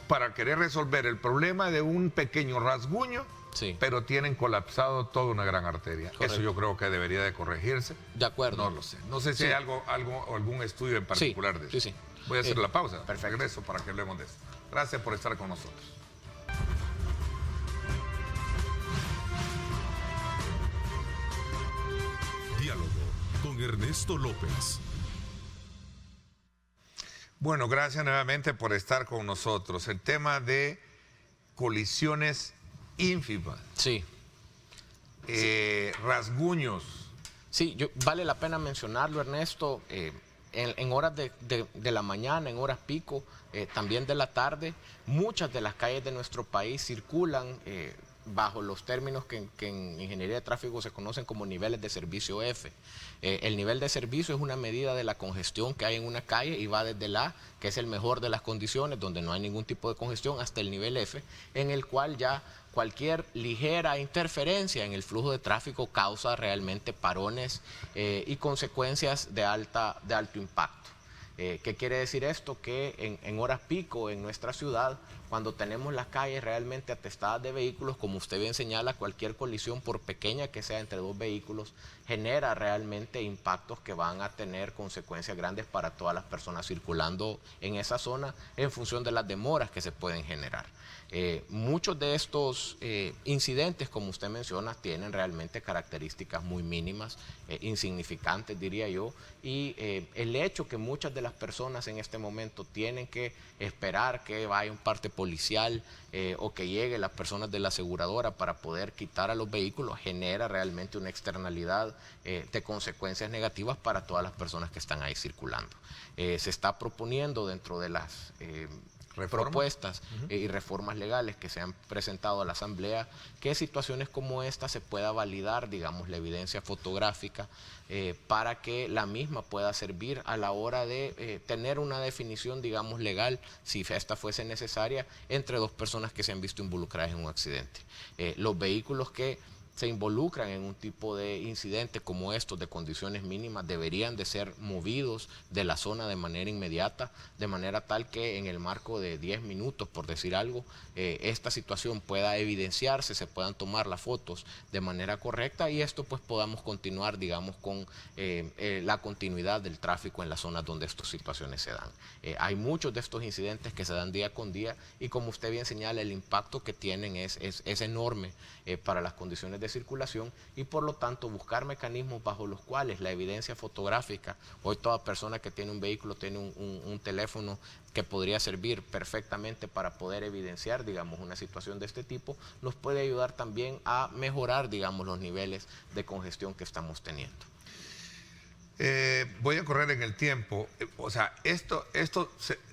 para querer resolver el problema de un pequeño rasguño, Sí. pero tienen colapsado toda una gran arteria. Correcto. Eso yo creo que debería de corregirse. De acuerdo. No lo sé. No sé si Sí. hay algún estudio en particular de eso. sí. Voy a hacer la pausa. Perfecto. Regreso para que hablemos de eso. Gracias por estar con nosotros. Diálogo con Ernesto López. Bueno, gracias nuevamente por estar con nosotros. El tema de colisiones ínfimas, Sí. rasguños. Sí, vale la pena mencionarlo, Ernesto, en horas de la mañana, en horas pico, también de la tarde, muchas de las calles de nuestro país circulan bajo los términos que en ingeniería de tráfico se conocen como niveles de servicio F. El nivel de servicio es una medida de la congestión que hay en una calle y va desde la A, que es el mejor de las condiciones, donde no hay ningún tipo de congestión, hasta el nivel F, en el cual ya cualquier ligera interferencia en el flujo de tráfico causa realmente parones y consecuencias de alto impacto. ¿Qué quiere decir esto? Que en horas pico en nuestra ciudad, cuando tenemos las calles realmente atestadas de vehículos, como usted bien señala, cualquier colisión, por pequeña que sea entre dos vehículos, genera realmente impactos que van a tener consecuencias grandes para todas las personas circulando en esa zona en función de las demoras que se pueden generar. Muchos de estos incidentes, como usted menciona, tienen realmente características muy mínimas, insignificantes diría yo, y el hecho que muchas de las personas en este momento tienen que esperar que vaya un parte policial o que llegue las personas de la aseguradora para poder quitar a los vehículos genera realmente una externalidad de consecuencias negativas para todas las personas que están ahí circulando. Se está proponiendo dentro de las propuestas y reformas legales que se han presentado a la Asamblea, que situaciones como esta se pueda validar, digamos, la evidencia fotográfica para que la misma pueda servir a la hora de tener una definición, digamos, legal, si esta fuese necesaria, entre dos personas que se han visto involucradas en un accidente. Los vehículos que se involucran en un tipo de incidente como estos de condiciones mínimas deberían de ser movidos de la zona de manera inmediata, de manera tal que en el marco de 10 minutos, por decir algo, esta situación pueda evidenciarse, se puedan tomar las fotos de manera correcta y esto pues podamos continuar, digamos, con la continuidad del tráfico en las zonas donde estas situaciones se dan. Hay muchos de estos incidentes que se dan día con día y como usted bien señala, el impacto que tienen es enorme para las condiciones de circulación y por lo tanto buscar mecanismos bajo los cuales la evidencia fotográfica, hoy toda persona que tiene un vehículo tiene un teléfono que podría servir perfectamente para poder evidenciar, digamos, una situación de este tipo, nos puede ayudar también a mejorar, digamos, los niveles de congestión que estamos teniendo. Voy a correr en el tiempo. O sea, esto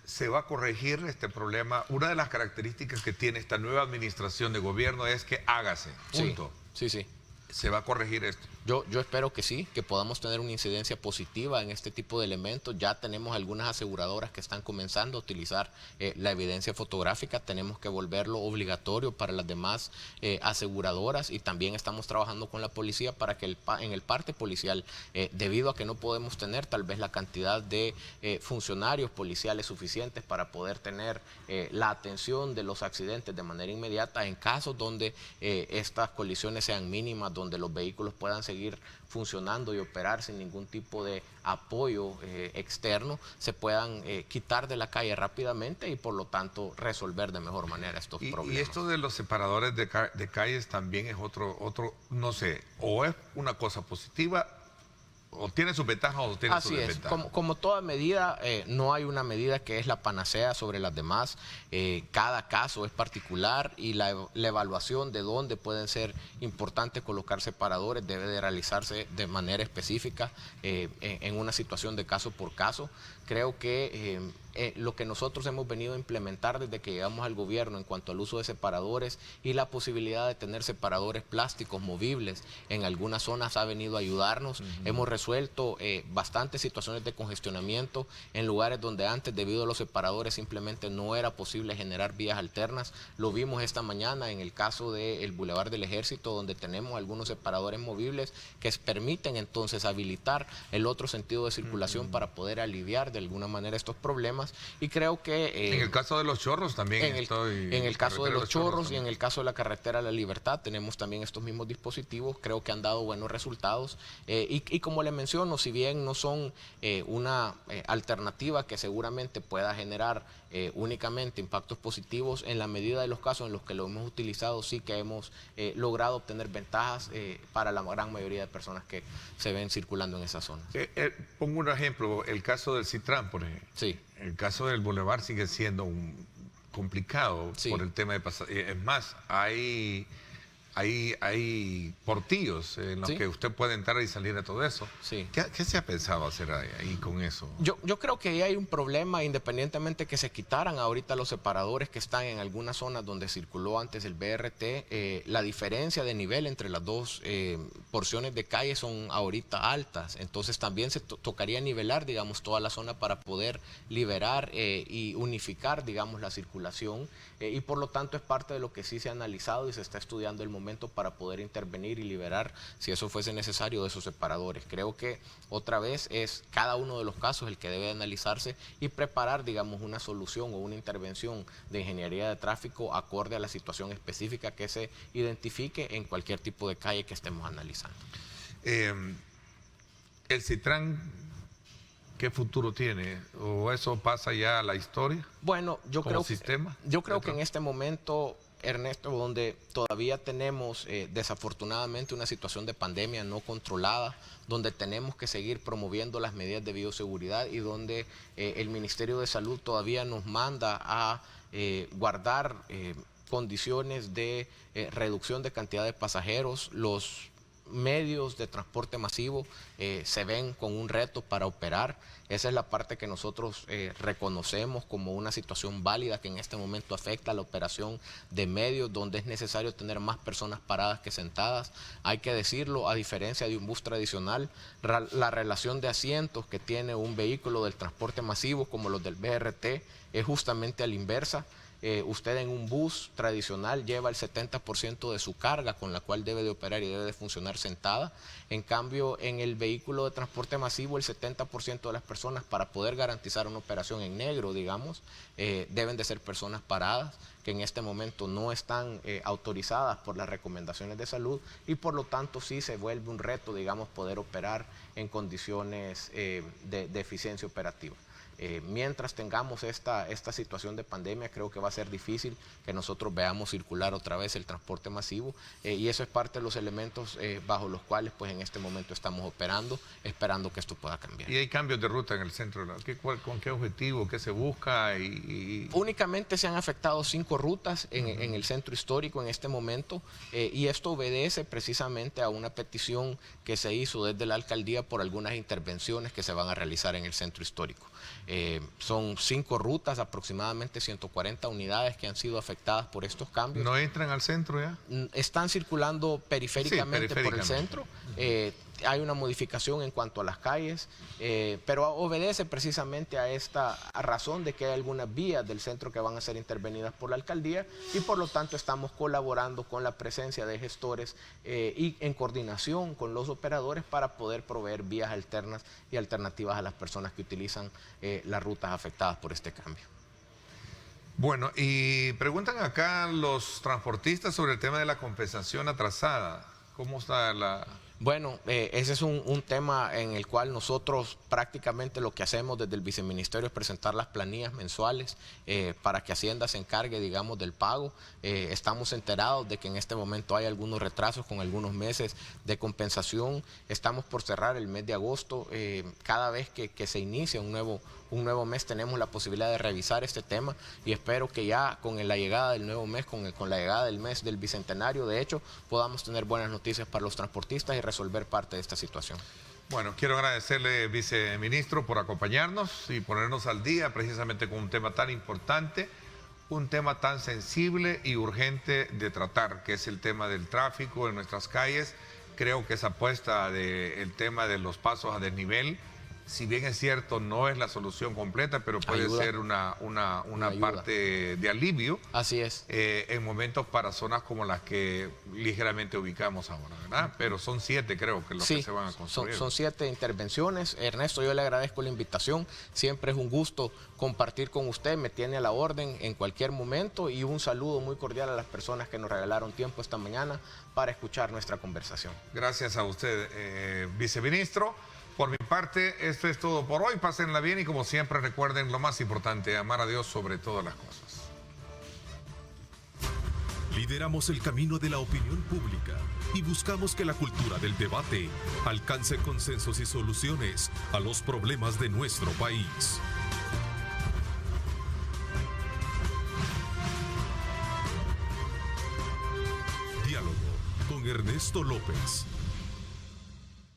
se va a corregir, este problema. Una de las características que tiene esta nueva administración de gobierno es que hágase, punto. Sí. ¿Se va a corregir esto? Yo espero que sí, que podamos tener una incidencia positiva en este tipo de elementos. Ya tenemos algunas aseguradoras que están comenzando a utilizar la evidencia fotográfica. Tenemos que volverlo obligatorio para las demás aseguradoras y también estamos trabajando con la policía para que en el parte policial, debido a que no podemos tener tal vez la cantidad de funcionarios policiales suficientes para poder tener la atención de los accidentes de manera inmediata en casos donde estas colisiones sean mínimas, donde los vehículos puedan seguir funcionando y operar sin ningún tipo de apoyo externo, se puedan quitar de la calle rápidamente y por lo tanto resolver de mejor manera estos problemas. Y esto de los separadores de calles también es otro, no sé, o es una cosa positiva o tiene sus ventajas o tiene sus Así es, desventajas. como toda medida, no hay una medida que es la panacea sobre las demás. Cada caso es particular y la evaluación de dónde pueden ser importantes colocar separadores debe de realizarse de manera específica en una situación de caso por caso. Creo que lo que nosotros hemos venido a implementar desde que llegamos al gobierno en cuanto al uso de separadores y la posibilidad de tener separadores plásticos movibles en algunas zonas ha venido a ayudarnos. Hemos resuelto bastantes situaciones de congestionamiento en lugares donde antes, debido a los separadores, simplemente no era posible generar vías alternas. Lo vimos esta mañana en el caso del Boulevard del Ejército, donde tenemos algunos separadores movibles que permiten entonces habilitar el otro sentido de circulación para poder aliviar de alguna manera estos problemas. Y creo que en el caso de los Chorros también en el caso de los Chorros y en el caso de la carretera La Libertad tenemos también estos mismos dispositivos. Creo que han dado buenos resultados y como le menciono, si bien no son una alternativa que seguramente pueda generar únicamente impactos positivos, en la medida de los casos en los que lo hemos utilizado sí que hemos logrado obtener ventajas para la gran mayoría de personas que se ven circulando en esa zona. Pongo un ejemplo, el caso del Citrán, por ejemplo. Sí. El caso del Boulevard sigue siendo complicado por el tema de pasar. Es más, hay portillos en los que usted puede entrar y salir de todo eso. Sí. ¿Qué se ha pensado hacer ahí con eso? Yo creo que ahí hay un problema, independientemente que se quitaran ahorita los separadores que están en algunas zonas donde circuló antes el BRT. La diferencia de nivel entre las dos porciones de calle son ahorita altas. Entonces también se tocaría nivelar, digamos, toda la zona para poder liberar y unificar, digamos, la circulación. Y por lo tanto es parte de lo que sí se ha analizado y se está estudiando el momento para poder intervenir y liberar, si eso fuese necesario, de esos separadores. Creo que otra vez es cada uno de los casos el que debe analizarse y preparar, digamos, una solución o una intervención de ingeniería de tráfico acorde a la situación específica que se identifique en cualquier tipo de calle que estemos analizando. El Citrán, ¿qué futuro tiene? ¿O eso pasa ya a la historia? Bueno, yo creo que en este momento, Ernesto, donde todavía tenemos desafortunadamente una situación de pandemia no controlada, donde tenemos que seguir promoviendo las medidas de bioseguridad y donde el Ministerio de Salud todavía nos manda a guardar condiciones de reducción de cantidad de pasajeros. Los medios de transporte masivo se ven con un reto para operar. Esa es la parte que nosotros reconocemos como una situación válida que en este momento afecta a la operación de medios, donde es necesario tener más personas paradas que sentadas. Hay que decirlo, a diferencia de un bus tradicional, la relación de asientos que tiene un vehículo del transporte masivo como los del BRT es justamente a la inversa. Usted en un bus tradicional lleva el 70% de su carga con la cual debe de operar y debe de funcionar sentada. En cambio, en el vehículo de transporte masivo, el 70% de las personas, para poder garantizar una operación en negro, digamos, deben de ser personas paradas, que en este momento no están autorizadas por las recomendaciones de salud y por lo tanto sí se vuelve un reto, digamos, poder operar en condiciones de eficiencia operativa. Mientras tengamos esta situación de pandemia, creo que va a ser difícil que nosotros veamos circular otra vez el transporte masivo y eso es parte de los elementos bajo los cuales pues en este momento estamos operando, esperando que esto pueda cambiar. ¿Y hay cambios de ruta en el centro? ¿Con qué objetivo? ¿Qué se busca? Únicamente se han afectado 5 rutas en el centro histórico en este momento y esto obedece precisamente a una petición que se hizo desde la alcaldía por algunas intervenciones que se van a realizar en el centro histórico. Son 5 rutas, aproximadamente 140 unidades que han sido afectadas por estos cambios. ¿No entran al centro ya? Están circulando periféricamente por el centro. Hay una modificación en cuanto a las calles, pero obedece precisamente a esta razón de que hay algunas vías del centro que van a ser intervenidas por la alcaldía y por lo tanto estamos colaborando con la presencia de gestores y en coordinación con los operadores para poder proveer vías alternas y alternativas a las personas que utilizan las rutas afectadas por este cambio. Bueno, y preguntan acá los transportistas sobre el tema de la compensación atrasada. ¿Cómo está la Bueno, ese es un tema en el cual nosotros prácticamente lo que hacemos desde el viceministerio es presentar las planillas mensuales para que Hacienda se encargue, digamos, del pago. Estamos enterados de que en este momento hay algunos retrasos con algunos meses de compensación. Estamos por cerrar el mes de agosto. Cada vez que se inicia un nuevo mes tenemos la posibilidad de revisar este tema y espero que ya con la llegada del nuevo mes, con la llegada del mes del Bicentenario, de hecho, podamos tener buenas noticias para los transportistas y resolver parte de esta situación. Bueno, quiero agradecerle, viceministro, por acompañarnos y ponernos al día precisamente con un tema tan importante, un tema tan sensible y urgente de tratar, que es el tema del tráfico en nuestras calles. Creo que esa apuesta del tema de los pasos a desnivel, si bien es cierto, no es la solución completa, pero puede ser una parte de alivio. Así es. En momentos para zonas como las que ligeramente ubicamos ahora, ¿verdad? Pero son 7, creo, que los que se van a construir. Son 7 intervenciones. Ernesto, yo le agradezco la invitación. Siempre es un gusto compartir con usted. Me tiene a la orden en cualquier momento y un saludo muy cordial a las personas que nos regalaron tiempo esta mañana para escuchar nuestra conversación. Gracias a usted, viceministro. Por mi parte, esto es todo por hoy. Pásenla bien y como siempre recuerden lo más importante, amar a Dios sobre todas las cosas. Lideramos el camino de la opinión pública y buscamos que la cultura del debate alcance consensos y soluciones a los problemas de nuestro país. Diálogo con Ernesto López.